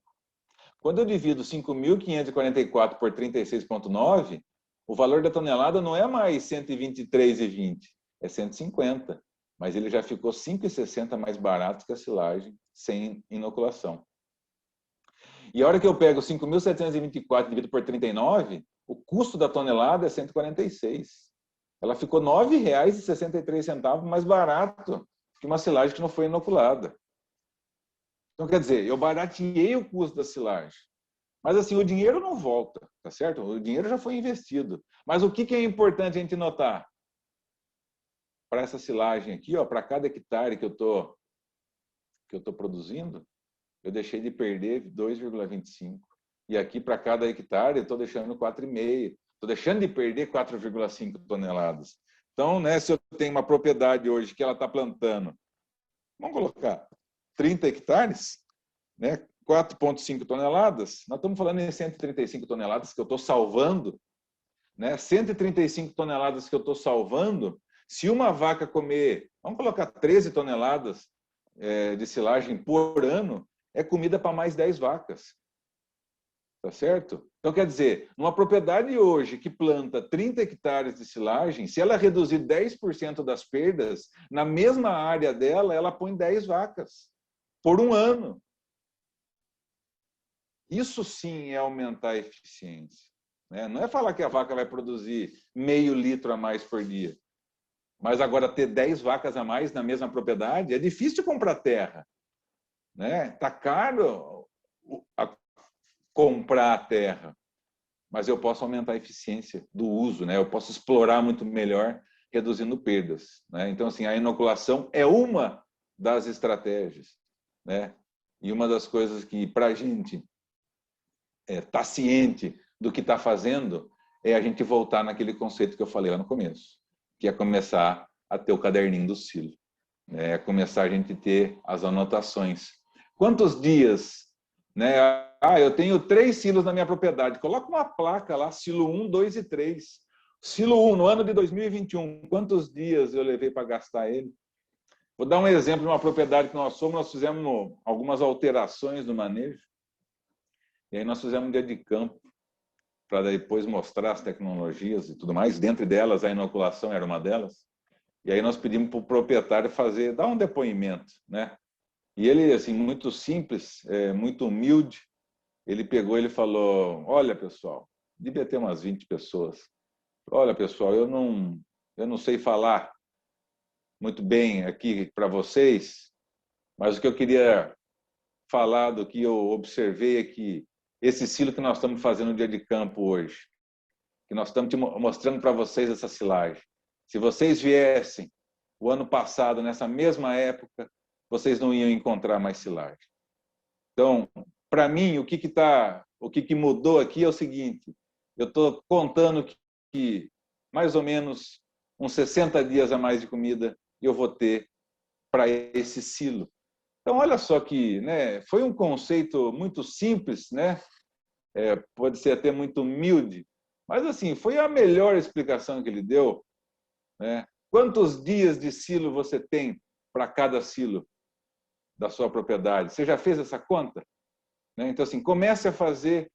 Quando eu divido 5.544 por 36,9, o valor da tonelada não é mais 123,20, é 150. Mas ele já ficou 5,60 mais barato que a silagem sem inoculação. E a hora que eu pego 5.724 dividido por 39, o custo da tonelada é 146. Ela ficou R$ 9,63 mais barato que uma silagem que não foi inoculada. Então, quer dizer, eu barateei o custo da silagem. Mas, assim, o dinheiro não volta, tá certo? O dinheiro já foi investido. Mas o que é importante a gente notar? Para essa silagem aqui, ó, para cada hectare que eu tô produzindo, eu deixei de perder 2,25. E aqui, para cada hectare, eu estou deixando 4,5. Estou deixando de perder 4,5 toneladas. Então, né, se eu tenho uma propriedade hoje que ela está plantando, vamos colocar 30 hectares, né, 4,5 toneladas, nós estamos falando em 135 toneladas que eu estou salvando, né, 135 toneladas que eu estou salvando, se uma vaca comer, vamos colocar 13 toneladas de silagem por ano, é comida para mais 10 vacas. Tá certo? Então, quer dizer, numa propriedade hoje que planta 30 hectares de silagem, se ela reduzir 10% das perdas, na mesma área dela, ela põe 10 vacas por um ano. Isso sim é aumentar a eficiência, né? Não é falar que a vaca vai produzir meio litro a mais por dia, mas agora ter 10 vacas a mais na mesma propriedade, é difícil comprar terra, né? Tá caro comprar a terra, mas eu posso aumentar a eficiência do uso, né? Eu posso explorar muito melhor, reduzindo perdas, né? Então, assim, a inoculação é uma das estratégias, né? E uma das coisas que, para a gente estar ciente do que está fazendo, é a gente voltar naquele conceito que eu falei lá no começo, que é começar a ter o caderninho do silo, né? É começar a gente ter as anotações. Quantos dias, né? Eu tenho 3 silos na minha propriedade. Coloca uma placa lá, silo 1, 2 e 3. Silo 1, no ano de 2021, quantos dias eu levei para gastar ele? Vou dar um exemplo de uma propriedade que nós fizemos algumas alterações no manejo. E aí nós fizemos um dia de campo para depois mostrar as tecnologias e tudo mais. Dentre delas, a inoculação era uma delas. E aí nós pedimos para o proprietário dar um depoimento, né? E ele, assim, muito simples, muito humilde, ele pegou e falou: olha, pessoal, devia ter umas 20 pessoas. Olha, pessoal, eu não sei falar muito bem aqui para vocês, mas o que eu queria falar do que eu observei é que esse silo que nós estamos fazendo no dia de campo hoje, que nós estamos mostrando para vocês essa silagem, se vocês viessem o ano passado, nessa mesma época, vocês não iam encontrar mais silagem. Então, para mim, o que mudou aqui é o seguinte: eu estou contando que mais ou menos uns 60 dias a mais de comida eu vou ter para esse silo. Então, olha só que, né, foi um conceito muito simples, né? Pode ser até muito humilde, mas assim, foi a melhor explicação que ele deu, né? Quantos dias de silo você tem para cada silo da sua propriedade? Você já fez essa conta? Então, assim, comece a fazer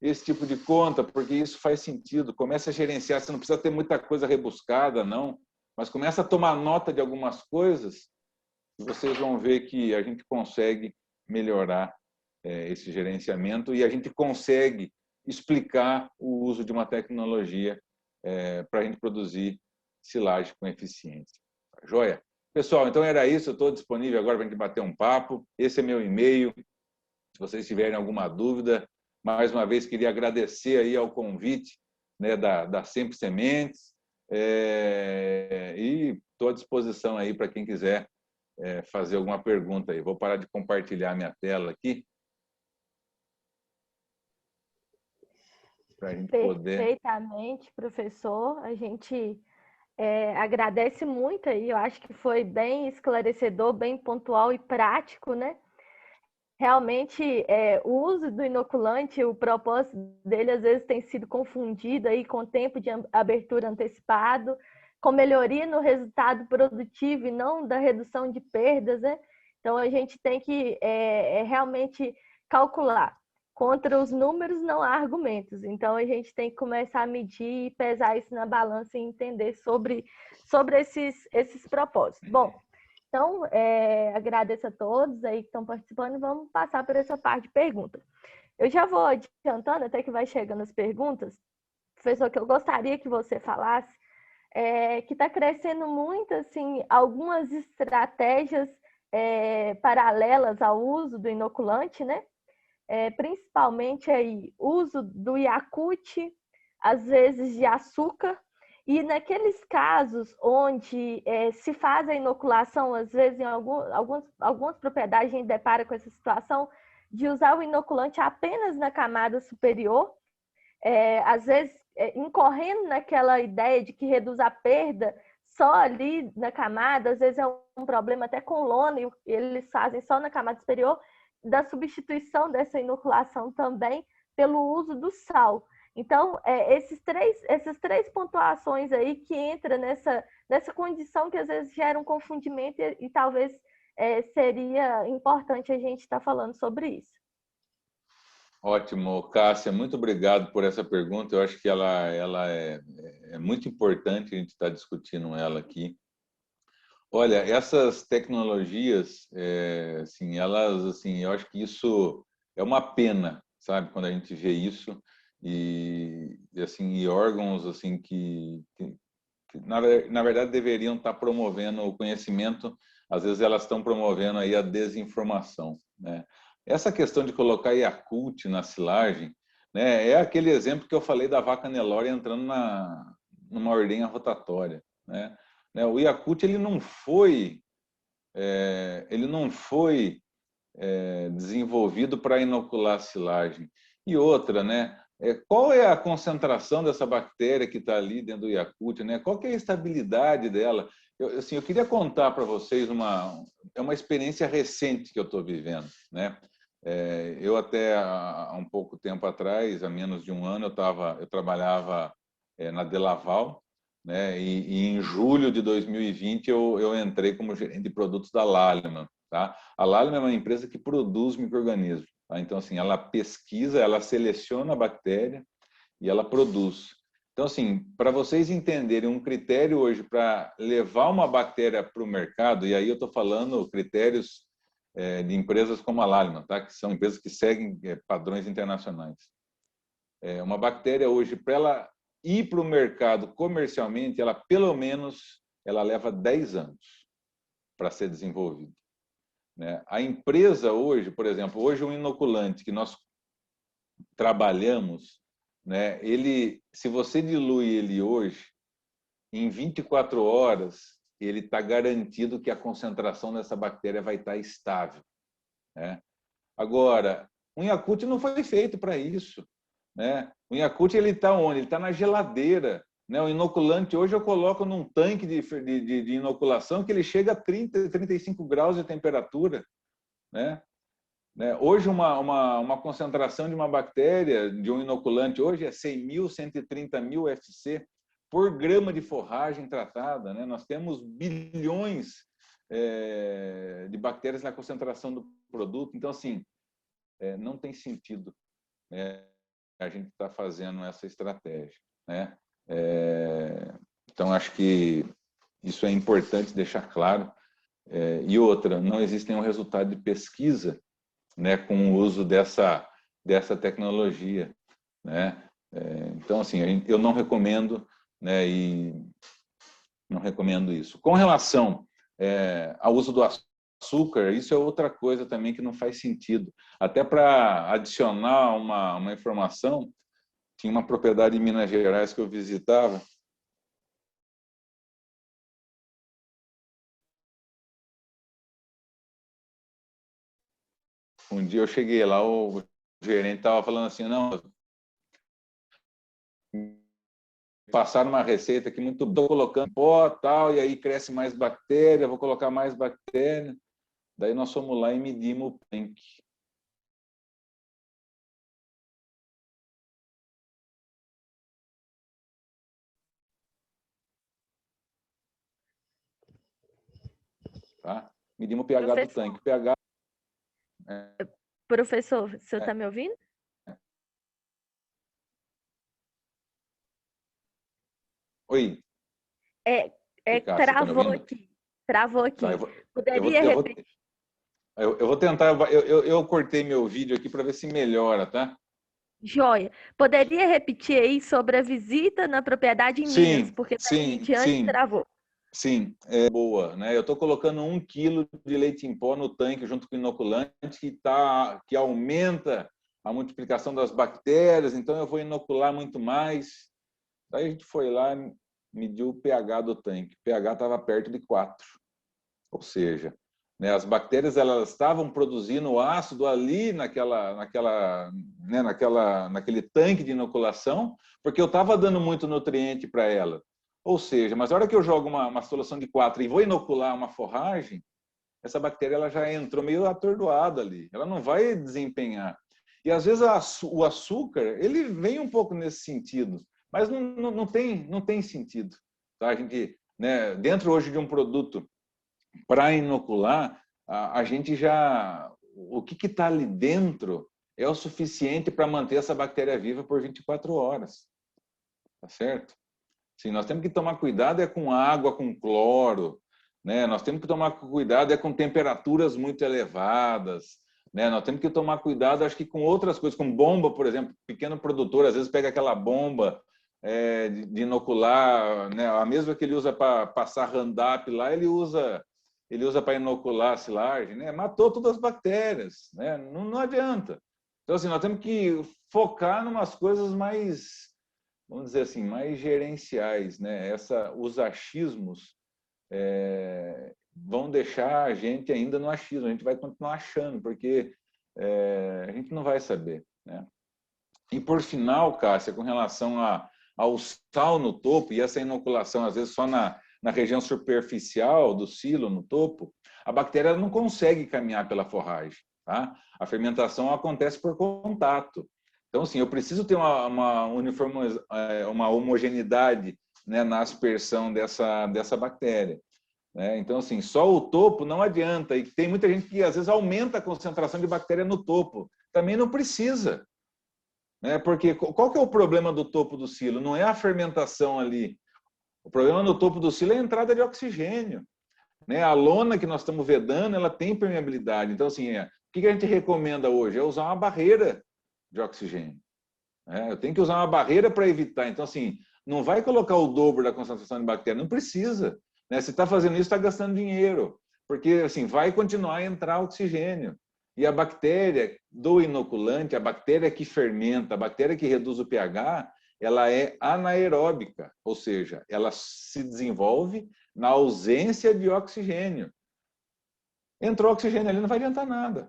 esse tipo de conta, porque isso faz sentido. Comece a gerenciar. Você não precisa ter muita coisa rebuscada, não, mas comece a tomar nota de algumas coisas e vocês vão ver que a gente consegue melhorar esse gerenciamento e a gente consegue explicar o uso de uma tecnologia para a gente produzir silagem com eficiência. Joia? Pessoal, então era isso. Eu estou disponível agora para a gente bater um papo. Esse é meu e-mail. Se vocês tiverem alguma dúvida, mais uma vez queria agradecer aí ao convite, né, da Sempre Sementes, e estou à disposição aí para quem quiser fazer alguma pergunta aí. Vou parar de compartilhar minha tela aqui para a gente poder... Perfeitamente, professor. A gente agradece muito aí. Eu acho que foi bem esclarecedor, bem pontual e prático, né? Realmente, o uso do inoculante, o propósito dele às vezes tem sido confundido aí com o tempo de abertura antecipado, com melhoria no resultado produtivo e não da redução de perdas, né? Então, a gente tem que realmente calcular. Contra os números não há argumentos. Então, a gente tem que começar a medir e pesar isso na balança e entender sobre esses propósitos. Bom, então, agradeço a todos aí que estão participando e vamos passar por essa parte de perguntas. Eu já vou adiantando, até que vai chegando as perguntas. Professor, que eu gostaria que você falasse, que está crescendo muito, assim, algumas estratégias paralelas ao uso do inoculante, né? Principalmente aí, uso do Yakult, às vezes de açúcar. E naqueles casos onde se faz a inoculação, às vezes em algumas propriedades a gente depara com essa situação de usar o inoculante apenas na camada superior, às vezes incorrendo naquela ideia de que reduz a perda só ali na camada, às vezes é um problema até com lona, e eles fazem só na camada superior, da substituição dessa inoculação também pelo uso do sal. Então, essas três pontuações aí que entra nessa condição que às vezes gera um confundimento e talvez seria importante a gente estar falando sobre isso. Ótimo, Cássia, muito obrigado por essa pergunta. Eu acho que ela é muito importante a gente estar discutindo ela aqui. Olha, essas tecnologias, assim, elas, assim, eu acho que isso é uma pena, sabe, quando a gente vê isso e assim, e órgãos assim que na verdade deveriam estar promovendo o conhecimento, às vezes elas estão promovendo aí a desinformação, né? Essa questão de colocar Yakult na silagem, né, é aquele exemplo que eu falei da vaca Nelore entrando numa ordenha rotatória, né? O Yakult ele não foi desenvolvido para inocular silagem. E outra, né? Qual é a concentração dessa bactéria que está ali dentro do Yakult, né? Qual que é a estabilidade dela? Eu queria contar para vocês uma experiência recente que eu estou vivendo, né? Eu até há um pouco tempo atrás, há menos de um ano, eu trabalhava na Delaval, né? E em julho de 2020 eu entrei como gerente de produtos da Lallemand, tá? A Lallemand é uma empresa que produz micro-organismos, tá? Então assim, ela pesquisa, ela seleciona a bactéria e ela produz. Então assim, para vocês entenderem um critério hoje para levar uma bactéria para o mercado, e aí eu estou falando critérios de empresas como a Lallemand, tá? Que são empresas que seguem padrões internacionais. Uma bactéria hoje, para ela ir para o mercado comercialmente, ela pelo menos ela leva 10 anos para ser desenvolvida, né? A empresa hoje, por exemplo, hoje um inoculante que nós trabalhamos, né? Se você dilui ele hoje, em 24 horas, ele está garantido que a concentração dessa bactéria vai estar estável, né? Agora, o Yakult não foi feito para isso, né? O Yakult ele está onde? Ele está na geladeira, né? O inoculante hoje eu coloco num tanque de inoculação que ele chega a 30, 35 graus de temperatura, né? Hoje uma concentração de uma bactéria, de um inoculante hoje é 100.000, 130.000 FC por grama de forragem tratada, né? Nós temos bilhões de bactérias na concentração do produto. Então, assim, não tem sentido, né, a gente estar fazendo essa estratégia, né? Então, acho que isso é importante deixar claro. E outra, não existe nenhum resultado de pesquisa, né, com o uso dessa tecnologia, né? Então, assim, eu não recomendo, né, e não recomendo isso. Com relação ao uso do açúcar, isso é outra coisa também que não faz sentido. Até para adicionar uma informação, tinha uma propriedade em Minas Gerais que eu visitava. Um dia eu cheguei lá, o gerente estava falando assim, não, passaram uma receita aqui muito boa, colocando pó tal, e aí cresce mais bactéria, vou colocar mais bactéria. Daí nós fomos lá e medimos o tanque. Tá? Medimos o pH do tanque. O pH... Professor, o senhor está me ouvindo? Oi. Travou aqui. Travou aqui. Tá, Poderia repetir? Eu vou tentar... Eu cortei meu vídeo aqui para ver se melhora, tá? Joia. Poderia repetir aí sobre a visita na propriedade em Minas? Porque daí diante travou. Sim, é boa, né? Eu estou colocando 1 quilo de leite em pó no tanque junto com o inoculante que aumenta a multiplicação das bactérias, então eu vou inocular muito mais. Daí a gente foi lá e mediu o pH do tanque. O pH estava perto de 4. Ou seja, né? As bactérias elas estavam produzindo ácido ali naquele tanque de inoculação, porque eu estava dando muito nutriente para ela. Ou seja, mas a hora que eu jogo uma solução de 4 e vou inocular uma forragem, essa bactéria ela já entrou meio atordoada ali, ela não vai desempenhar. E às vezes o açúcar, ele vem um pouco nesse sentido, mas não tem sentido. Tá? A gente, né, dentro hoje de um produto para inocular, a gente já... O que está ali dentro é o suficiente para manter essa bactéria viva por 24 horas. Tá certo? Sim, nós temos que tomar cuidado com água, com cloro, né? Nós temos que tomar cuidado com temperaturas muito elevadas, né? Nós temos que tomar cuidado, acho que com outras coisas, com bomba, por exemplo, pequeno produtor, às vezes pega aquela bomba de inocular, né? A mesma que ele usa para passar Roundup lá, ele usa para inocular a silagem, né? Matou todas as bactérias, né? Não adianta. Então, assim, nós temos que focar em umas coisas mais, vamos dizer assim, mais gerenciais, né? Os achismos vão deixar a gente ainda no achismo, a gente vai continuar achando, porque a gente não vai saber, né? E por final, Cássia, com relação ao sal no topo e essa inoculação, às vezes só na região superficial do silo, no topo, a bactéria não consegue caminhar pela forragem, tá? A fermentação acontece por contato. Então, assim, eu preciso ter uma homogeneidade, né, na aspersão dessa bactéria, né? Então, assim, só o topo não adianta. E tem muita gente que, às vezes, aumenta a concentração de bactéria no topo. Também não precisa, né? Porque qual que é o problema do topo do silo? Não é a fermentação ali. O problema no topo do silo é a entrada de oxigênio, né? A lona que nós estamos vedando, ela tem permeabilidade. Então, assim, o que a gente recomenda hoje? É usar uma barreira de oxigênio. Eu tenho que usar uma barreira para evitar. Então, assim, não vai colocar o dobro da concentração de bactéria, não precisa, né? Se está fazendo isso, está gastando dinheiro, porque assim vai continuar a entrar oxigênio. E a bactéria do inoculante, a bactéria que fermenta, a bactéria que reduz o pH, ela é anaeróbica, ou seja, ela se desenvolve na ausência de oxigênio. Entrou oxigênio ali, não vai adiantar nada.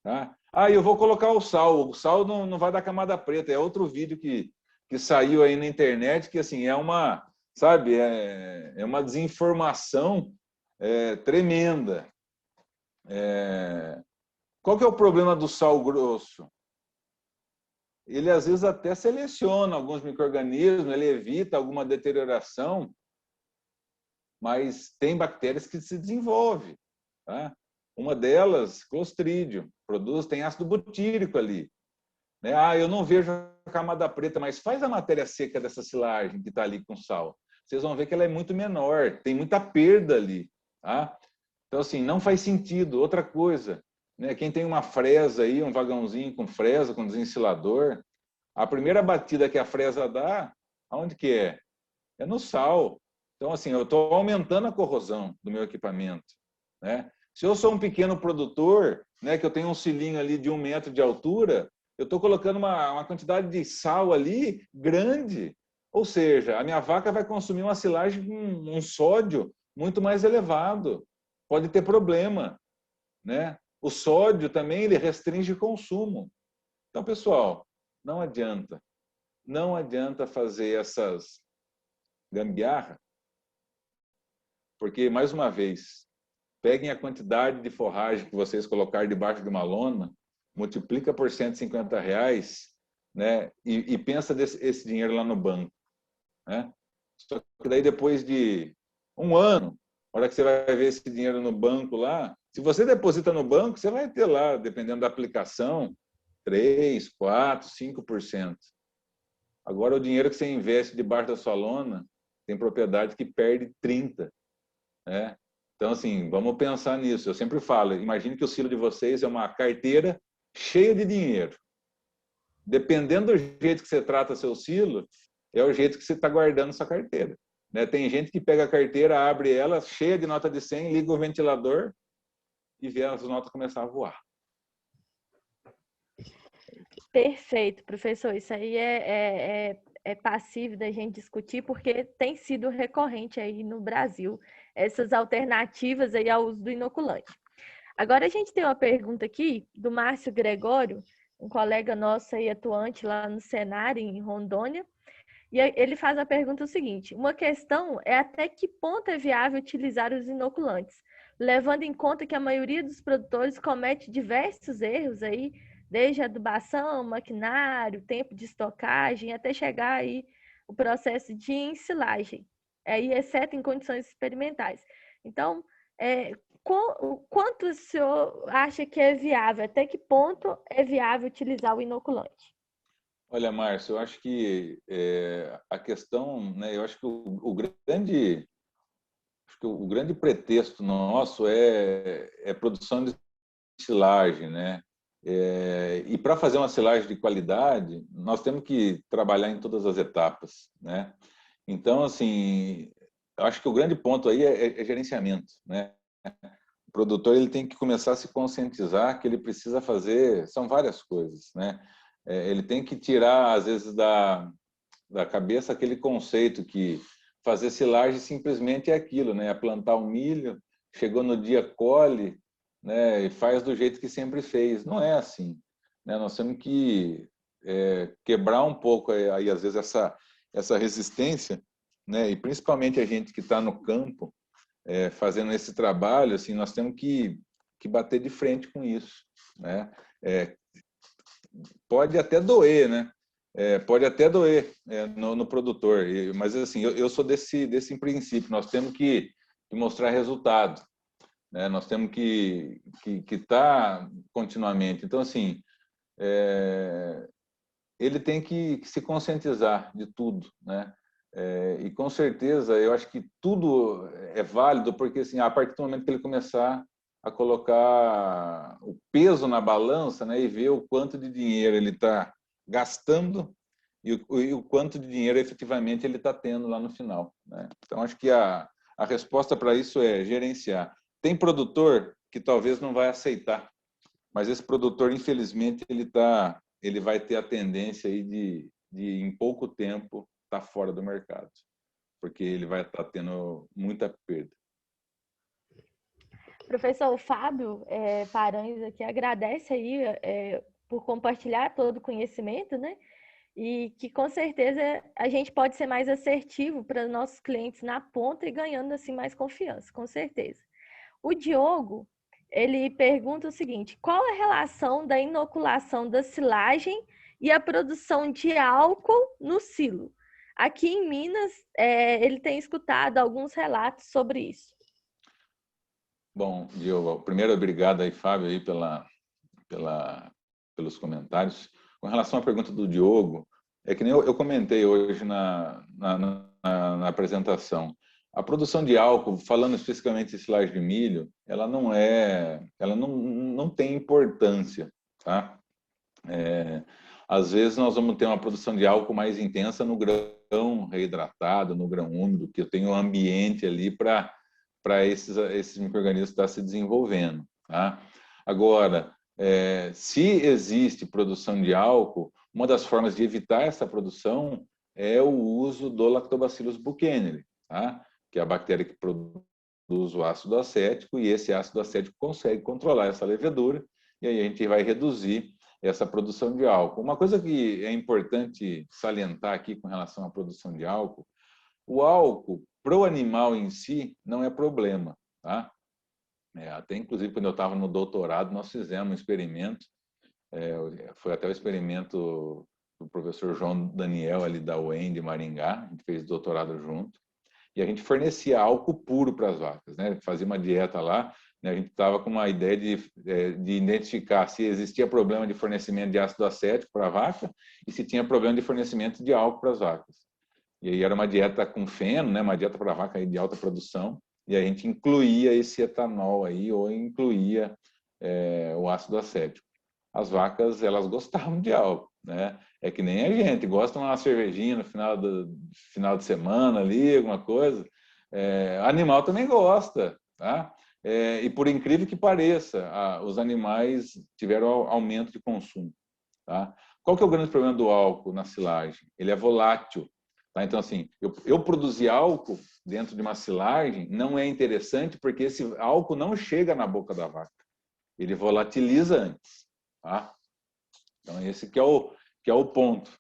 Tá? Eu vou colocar o sal. O sal não vai dar camada preta. É outro vídeo que saiu aí na internet que assim é uma, sabe, é uma desinformação tremenda. Qual que é o problema do sal grosso? Ele às vezes até seleciona alguns micro-organismos, ele evita alguma deterioração, mas tem bactérias que se desenvolvem, tá? Uma delas, Clostridium, tem ácido butírico ali, né? Eu não vejo a camada preta, mas faz a matéria seca dessa silagem que está ali com sal. Vocês vão ver que ela é muito menor, tem muita perda ali, tá? Então, assim, não faz sentido. Outra coisa, né? Quem tem uma fresa aí, um vagãozinho com fresa, com desensilador, a primeira batida que a fresa dá, aonde que é? É no sal. Então, assim, eu estou aumentando a corrosão do meu equipamento, né? Se eu sou um pequeno produtor, né, que eu tenho um cilinho ali de 1 metro de altura, eu estou colocando uma quantidade de sal ali grande. Ou seja, a minha vaca vai consumir uma silagem com um sódio muito mais elevado. Pode ter problema, né? O sódio também ele restringe o consumo. Então, pessoal, não adianta. Não adianta fazer essas gambiarra, porque, mais uma vez, peguem a quantidade de forragem que vocês colocarem debaixo de uma lona, multiplica por R$150, né? E pensa esse dinheiro lá no banco, né? Só que daí depois de 1 ano, a hora que você vai ver esse dinheiro no banco lá, se você deposita no banco, você vai ter lá, dependendo da aplicação, 3, 4, 5%. Agora, o dinheiro que você investe debaixo da sua lona, tem propriedade que perde 30%, né? Então, assim, vamos pensar nisso. Eu sempre falo, imagine que o silo de vocês é uma carteira cheia de dinheiro. Dependendo do jeito que você trata seu silo, é o jeito que você está guardando sua carteira, né? Tem gente que pega a carteira, abre ela, cheia de nota de 100, liga o ventilador e vê as notas começar a voar. Perfeito, professor. Isso aí é passível da gente discutir, porque tem sido recorrente aí no Brasil essas alternativas aí ao uso do inoculante. Agora a gente tem uma pergunta aqui do Márcio Gregório, um colega nosso aí atuante lá no Senar, em Rondônia. E ele faz a pergunta o seguinte: uma questão é até que ponto é viável utilizar os inoculantes, levando em conta que a maioria dos produtores comete diversos erros aí, desde adubação, maquinário, tempo de estocagem, até chegar aí o processo de ensilagem, aí, exceto em condições experimentais. Então, quanto o senhor acha que é viável? Até que ponto é viável utilizar o inoculante? Olha, Márcio, eu acho que a questão, né, eu acho que o grande pretexto nosso é produção de silagem, né? E para fazer uma silagem de qualidade, nós temos que trabalhar em todas as etapas, né? Então, assim, eu acho que o grande ponto aí é gerenciamento, né? O produtor ele tem que começar a se conscientizar que ele precisa fazer, são várias coisas, né? Ele tem que tirar, às vezes, da cabeça aquele conceito que fazer silagem simplesmente é aquilo, né? É plantar um milho, chegou no dia, colhe, né? E faz do jeito que sempre fez. Não é assim, né? Nós temos que quebrar um pouco aí, às vezes, essa resistência, né? E principalmente a gente que está no campo, fazendo esse trabalho, assim, nós temos que bater de frente com isso, né? Pode até doer, né? Pode até doer no produtor, mas assim, eu sou desse princípio. Nós temos que mostrar resultado, né? Nós temos que estar continuamente. Então, assim, ele tem que se conscientizar de tudo, né? E com certeza, eu acho que tudo é válido, porque assim, a partir do momento que ele começar a colocar o peso na balança, né, e ver o quanto de dinheiro ele está gastando e o quanto de dinheiro efetivamente ele está tendo lá no final, né? Então, acho que a resposta para isso é gerenciar. Tem produtor que talvez não vai aceitar, mas esse produtor, infelizmente, ele vai ter a tendência aí de em pouco tempo, estar fora do mercado, porque ele vai estar tendo muita perda. Professor Fábio Paranhos aqui agradece aí por compartilhar todo o conhecimento, né? E que com certeza a gente pode ser mais assertivo para nossos clientes na ponta e ganhando assim mais confiança, com certeza. O Diogo, ele pergunta o seguinte: qual a relação da inoculação da silagem e a produção de álcool no silo? Aqui em Minas, ele tem escutado alguns relatos sobre isso. Bom, Diogo, primeiro obrigado aí, Fábio, aí pelos comentários. Com relação à pergunta do Diogo, é que nem eu comentei hoje na apresentação. A produção de álcool, falando especificamente de silagem de milho, ela não tem importância, tá? Às vezes nós vamos ter uma produção de álcool mais intensa no grão reidratado, no grão úmido, que eu tenho um ambiente ali para esses micro-organismos estar se desenvolvendo, tá? Agora, se existe produção de álcool, uma das formas de evitar essa produção é o uso do Lactobacillus buchaneri, tá? Que é a bactéria que produz o ácido acético, e esse ácido acético consegue controlar essa levedura, e aí a gente vai reduzir essa produção de álcool. Uma coisa que é importante salientar aqui com relação à produção de álcool: o álcool, para o animal em si, não é problema, tá? Até, inclusive, quando eu estava no doutorado, nós fizemos um experimento, foi até o experimento do professor João Daniel, ali da UEM de Maringá, a gente fez doutorado junto, e a gente fornecia álcool puro para as vacas, né? Fazia uma dieta lá, né? A gente estava com uma ideia de identificar se existia problema de fornecimento de ácido acético para a vaca e se tinha problema de fornecimento de álcool para as vacas. E aí era uma dieta com feno, né? Uma dieta para vaca aí de alta produção, e a gente incluía esse etanol aí, ou incluía o ácido acético. As vacas, elas gostavam de álcool, né? É que nem a gente, gosta de uma cervejinha no final de semana ali, alguma coisa. Animal também gosta, tá? E por incrível que pareça, os animais tiveram aumento de consumo, tá? Qual que é o grande problema do álcool na silagem? Ele é volátil, tá? Então, assim, eu produzir álcool dentro de uma silagem não é interessante, porque esse álcool não chega na boca da vaca. ele volatiliza antes, tá? Então, esse que é o ponto,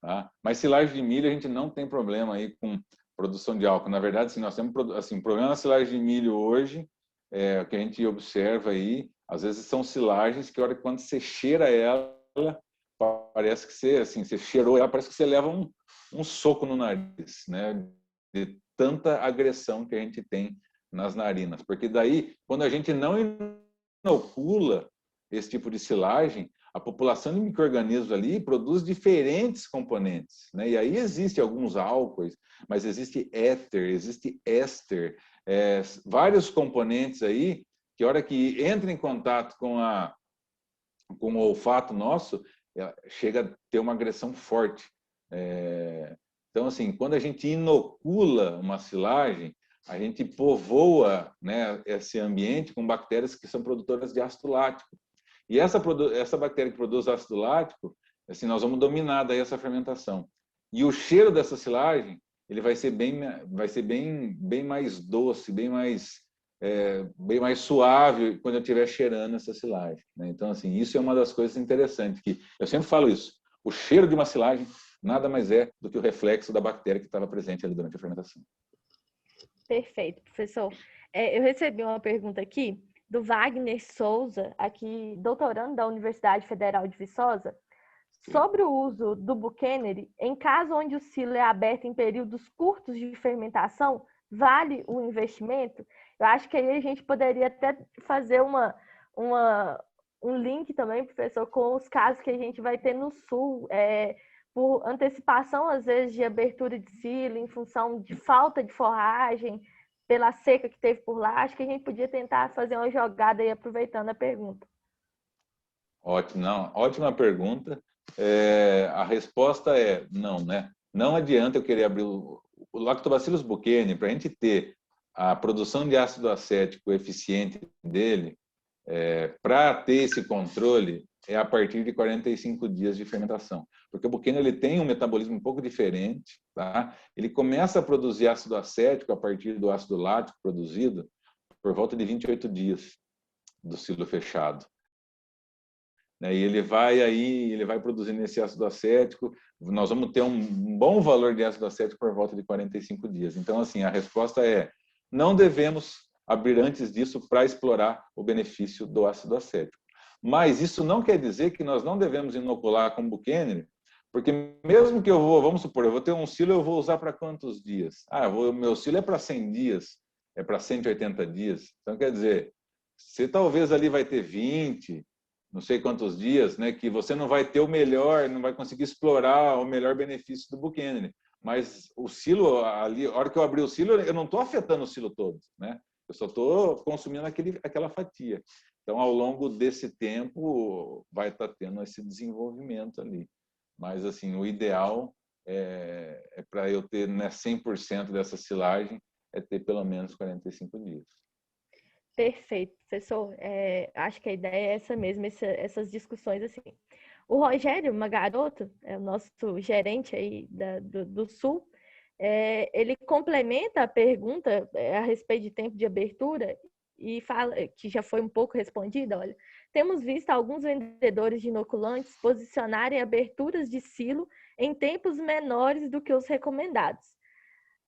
tá? Mas silagem de milho, a gente não tem problema aí com produção de álcool. Na verdade, assim, nós temos assim, problema na silagem de milho hoje, o que a gente observa aí, às vezes são silagens que, quando você cheira ela, parece que você cheirou ela, parece que você leva um soco no nariz, né? De tanta agressão que a gente tem nas narinas. Porque daí, quando a gente não inocula esse tipo de silagem, a população de micro-organismos ali produz diferentes componentes, né? E aí existe alguns álcoois, mas existe éter, existe éster, vários componentes aí que, a hora que entra em contato com o olfato nosso, chega a ter uma agressão forte. Então, assim, quando a gente inocula uma silagem, a gente povoa, né, esse ambiente com bactérias que são produtoras de ácido lático. E essa bactéria que produz ácido lático, assim, nós vamos dominar daí essa fermentação. E o cheiro dessa silagem, ele vai ser bem mais doce, bem mais suave quando eu estiver cheirando essa silagem, né? Então, assim, isso é uma das coisas interessantes, que eu sempre falo isso. O cheiro de uma silagem nada mais é do que o reflexo da bactéria que estava presente ali durante a fermentação. Perfeito, professor. Eu recebi uma pergunta aqui do Wagner Souza, aqui doutorando da Universidade Federal de Viçosa, sobre o uso do Buchanan em caso onde o silo é aberto em períodos curtos de fermentação, vale o investimento? Eu acho que aí a gente poderia até fazer um link também, professor, com os casos que a gente vai ter no Sul, por antecipação, às vezes, de abertura de silo, em função de falta de forragem, pela seca que teve por lá. Acho que a gente podia tentar fazer uma jogada aí, aproveitando a pergunta. Ótimo, não, ótima pergunta. A resposta é não, né? Não adianta eu querer abrir o Lactobacillus buchanani, para a gente ter a produção de ácido acético eficiente dele, para ter esse controle, é a partir de 45 dias de fermentação. Porque o buchanani ele tem um metabolismo um pouco diferente, tá? Ele começa a produzir ácido acético a partir do ácido lático produzido por volta de 28 dias do silo fechado. E ele vai produzindo esse ácido acético, nós vamos ter um bom valor de ácido acético por volta de 45 dias. Então, assim, a resposta é, não devemos abrir antes disso para explorar o benefício do ácido acético. Mas isso não quer dizer que nós não devemos inocular com Buchanan, porque mesmo que vamos supor, eu vou ter um silo, eu vou usar para quantos dias? Meu silo é para 100 dias, é para 180 dias. Então, quer dizer, você talvez ali vai ter 20, não sei quantos dias, né, que você não vai ter o melhor, não vai conseguir explorar o melhor benefício do Buchanan. Mas o silo, ali, a hora que eu abrir o silo, eu não estou afetando o silo todo, né? Eu só estou consumindo aquela fatia. Então, ao longo desse tempo, vai estar tendo esse desenvolvimento ali. Mas, assim, o ideal é para eu ter, né, 100% dessa silagem, é ter pelo menos 45 dias. Perfeito, professor. Acho que a ideia é essa mesmo, essas discussões assim. O Rogério Magaroto, é o nosso gerente aí do Sul, ele complementa a pergunta a respeito de tempo de abertura e fala que já foi um pouco respondida. Olha, temos visto alguns vendedores de inoculantes posicionarem aberturas de silo em tempos menores do que os recomendados.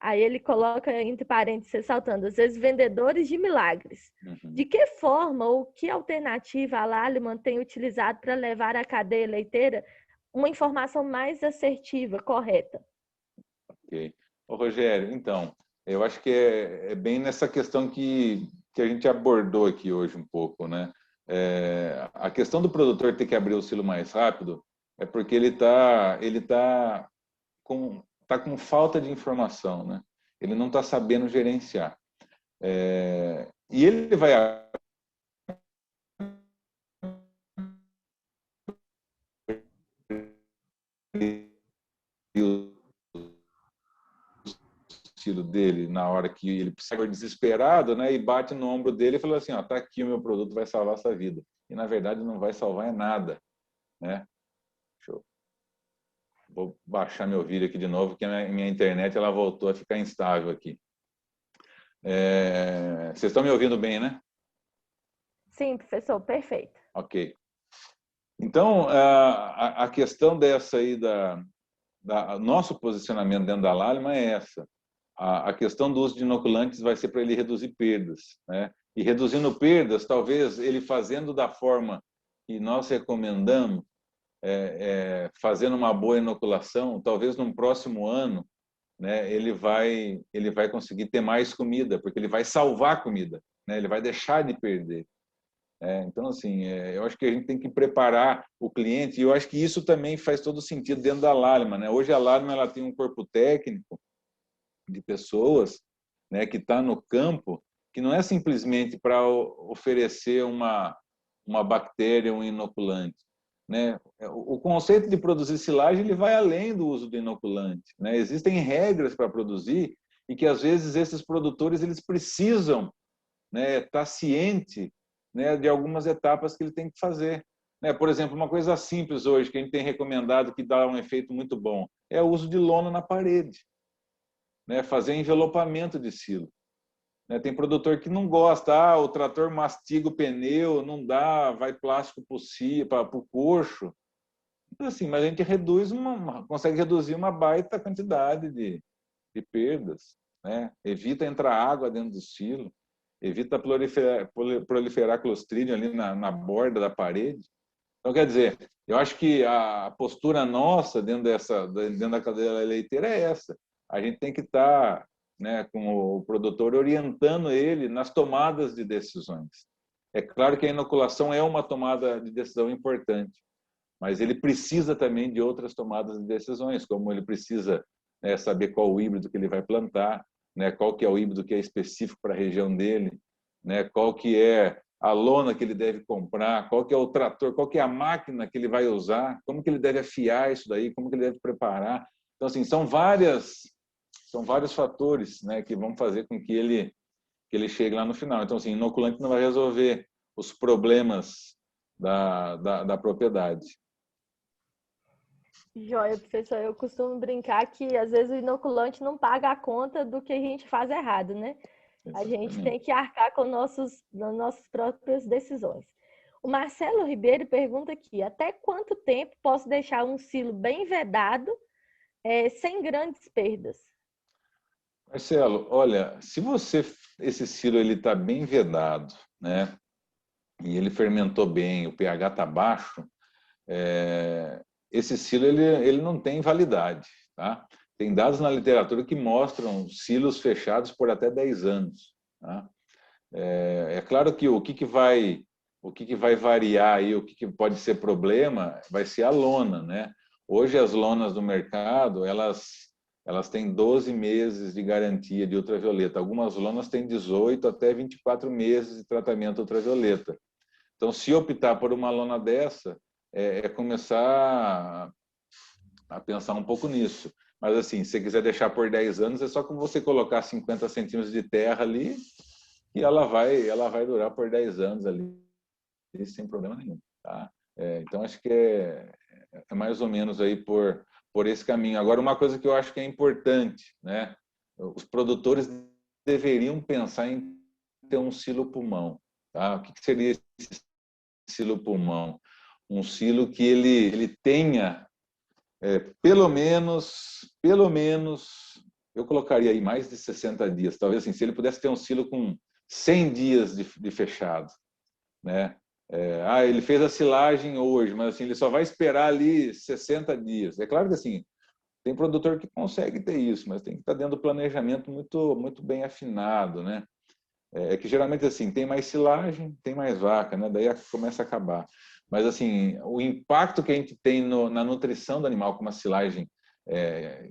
Aí ele coloca entre parênteses, ressaltando, às vezes, vendedores de milagres. Uhum. De que forma ou que alternativa a Lallemand tem utilizado para levar à cadeia leiteira uma informação mais assertiva, correta? Ok. Ô, Rogério, então, eu acho que é bem nessa questão que a gente abordou aqui hoje um pouco, né? A questão do produtor ter que abrir o silo mais rápido é porque ele tá com falta de informação, né? Ele não está sabendo gerenciar. E ele vai abrir o silo dele na hora que ele precisa, desesperado, né? E bate no ombro dele e fala assim, ó, tá aqui o meu produto, vai salvar a sua vida. E na verdade não vai salvar nada, né? Vou baixar meu vídeo aqui de novo, que a minha internet ela voltou a ficar instável aqui. Vocês estão me ouvindo bem, né? Sim, professor, perfeito. Ok. Então, a questão dessa aí nosso posicionamento dentro da Lallima é essa. A questão do uso de inoculantes vai ser para ele reduzir perdas, né? E reduzindo perdas, talvez ele fazendo da forma que nós recomendamos, fazendo uma boa inoculação, talvez no próximo ano, né, ele vai conseguir ter mais comida, porque ele vai salvar comida, né? Ele vai deixar de perder. Então, assim, eu acho que a gente tem que preparar o cliente, e eu acho que isso também faz todo sentido dentro da Lallima, né? Hoje a Lallima ela tem um corpo técnico de pessoas, né, que está no campo, que não é simplesmente para oferecer uma bactéria, um inoculante, né? O conceito de produzir silagem ele vai além do uso do inoculante, né? Existem regras para produzir e que às vezes esses produtores eles precisam, né, estar ciente, né, de algumas etapas que ele tem que fazer. Né? Por exemplo, uma coisa simples hoje que a gente tem recomendado que dá um efeito muito bom é o uso de lona na parede, né? Fazer envelopamento de silo. Né? Tem produtor que não gosta, o trator mastiga o pneu, não dá, vai plástico para o coxo. Então, assim, mas a gente consegue reduzir uma baita quantidade de perdas, né? Evita entrar água dentro do silo, evita proliferar clostridium ali na borda da parede. Então, quer dizer, eu acho que a postura nossa dentro da cadeia leiteira é essa. A gente tem que estar, né, com o produtor orientando ele nas tomadas de decisões. É claro que a inoculação é uma tomada de decisão importante, mas ele precisa também de outras tomadas de decisões, como ele precisa, né, saber qual o híbrido que ele vai plantar, né, qual que é o híbrido que é específico para a região dele, né, qual que é a lona que ele deve comprar, qual que é o trator, qual que é a máquina que ele vai usar, como que ele deve afiar isso daí, como que ele deve preparar. Então, assim, são vários fatores, né, que vão fazer com que ele chegue lá no final. Então, assim, inoculante não vai resolver os problemas da propriedade. Joia, professor, eu costumo brincar que às vezes o inoculante não paga a conta do que a gente faz errado, né? A gente tem que arcar com nossas próprias decisões. O Marcelo Ribeiro pergunta aqui: até quanto tempo posso deixar um silo bem vedado, sem grandes perdas? Marcelo, olha, se esse silo ele está bem vedado, né, e ele fermentou bem, o pH está baixo, esse silo ele não tem validade, tá? Tem dados na literatura que mostram silos fechados por até 10 anos, tá? É claro que o que vai variar aí, o que pode ser problema, vai ser a lona, né? Hoje as lonas do mercado, elas têm 12 meses de garantia de ultravioleta. Algumas lonas têm 18 até 24 meses de tratamento ultravioleta. Então, se optar por uma lona dessa, começar a pensar um pouco nisso. Mas, assim, se você quiser deixar por 10 anos, é só que você colocar 50 centímetros de terra ali e ela vai durar por 10 anos ali, sem problema nenhum. Tá? Então, acho que é mais ou menos aí por esse caminho. Agora, uma coisa que eu acho que é importante, né? Os produtores deveriam pensar em ter um silo pulmão. Tá? O que seria esse silo pulmão? Um silo que ele tenha pelo menos, eu colocaria aí mais de 60 dias. Talvez assim, se ele pudesse ter um silo com 100 dias de fechado, né? Ele fez a silagem hoje, mas assim, ele só vai esperar ali 60 dias. É claro que assim, tem produtor que consegue ter isso, mas tem que estar dentro do planejamento muito, muito bem afinado, né? É que geralmente assim, tem mais silagem, tem mais vaca, né? Daí começa a acabar. Mas assim, o impacto que a gente tem na nutrição do animal com uma silagem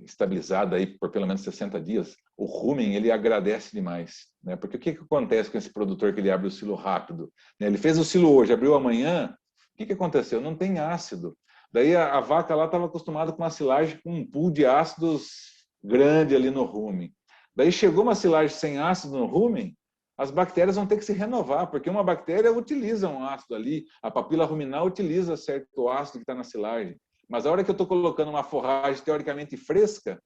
estabilizada aí por pelo menos 60 dias, o rumen ele agradece demais, né? Porque o que acontece com esse produtor que ele abre o silo rápido? Ele fez o silo hoje, abriu amanhã, o que aconteceu? Não tem ácido. Daí a vaca lá estava acostumada com uma silagem com um pool de ácidos grande ali no rumen. Daí chegou uma silagem sem ácido no rumen, as bactérias vão ter que se renovar, porque uma bactéria utiliza um ácido ali, a papila ruminal utiliza certo ácido que está na silagem. Mas a hora que eu estou colocando uma forragem teoricamente fresca,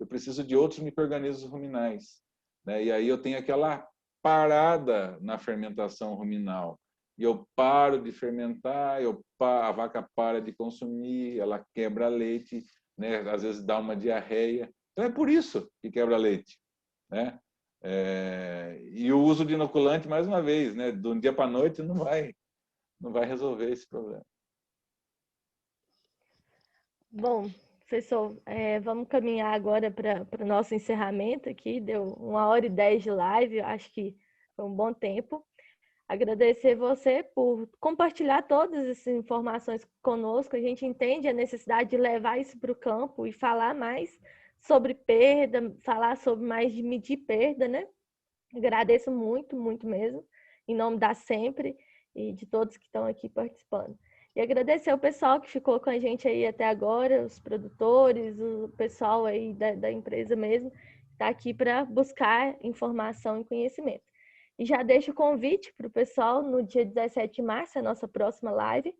eu preciso de outros micro-organismos ruminais, né? E aí eu tenho aquela parada na fermentação ruminal. e eu paro de fermentar, a vaca para de consumir, ela quebra leite, né? Às vezes dá uma diarreia. Então é por isso que quebra leite, né? E o uso de inoculante, mais uma vez, né? De um dia para a noite não vai resolver esse problema. Bom, professor, vamos caminhar agora para o nosso encerramento aqui. Deu 1h10 de live, acho que foi um bom tempo. Agradecer você por compartilhar todas essas informações conosco. A gente entende a necessidade de levar isso para o campo e falar mais sobre perda, falar sobre mais de medir perda, né? Agradeço muito, muito mesmo, em nome da Sempre e de todos que estão aqui participando. E agradecer o pessoal que ficou com a gente aí até agora, os produtores, o pessoal aí da empresa mesmo, que está aqui para buscar informação e conhecimento. E já deixo o convite para o pessoal no dia 17 de março, a nossa próxima live,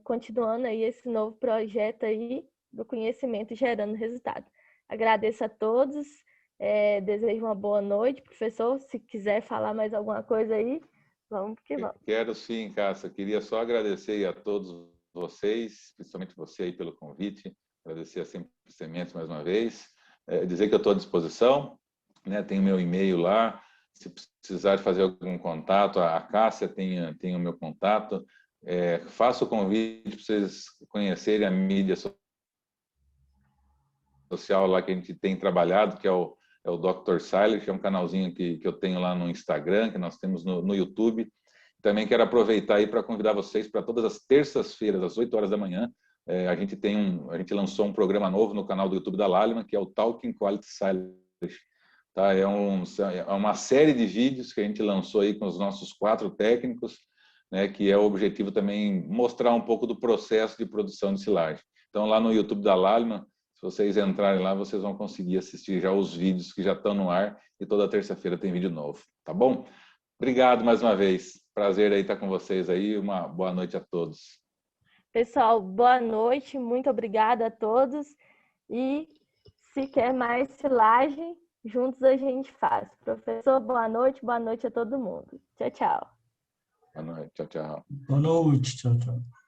continuando aí esse novo projeto aí do conhecimento gerando resultado. Agradeço a todos, desejo uma boa noite. Professor, se quiser falar mais alguma coisa aí, vamos que vamos. Quero sim, Cássia. Queria só agradecer a todos vocês, principalmente você aí pelo convite, agradecer a Sempre Sementes mais uma vez, dizer que eu estou à disposição, né? Tem meu e-mail lá, se precisar fazer algum contato, a Cássia tem o meu contato. Faço o convite para vocês conhecerem a mídia social lá que a gente tem trabalhado, que é o Dr. Siler, que é um canalzinho que eu tenho lá no Instagram, que nós temos no YouTube. Também quero aproveitar aí para convidar vocês para todas as terças-feiras, às 8 horas da manhã. A gente lançou um programa novo no canal do YouTube da Lallemand, que é o Talking Quality Silage. Tá? É uma série de vídeos que a gente lançou aí com os nossos 4 técnicos, né, que é o objetivo também mostrar um pouco do processo de produção de silagem. Então, lá no YouTube da Lallemand, se vocês entrarem lá, vocês vão conseguir assistir já os vídeos que já estão no ar e toda terça-feira tem vídeo novo, tá bom? Obrigado mais uma vez. Prazer aí estar com vocês aí. Uma boa noite a todos. Pessoal, boa noite. Muito obrigada a todos. E se quer mais silagem, juntos a gente faz. Professor, boa noite a todo mundo. Tchau, tchau. Boa noite. Tchau, tchau. Boa noite. Tchau, tchau.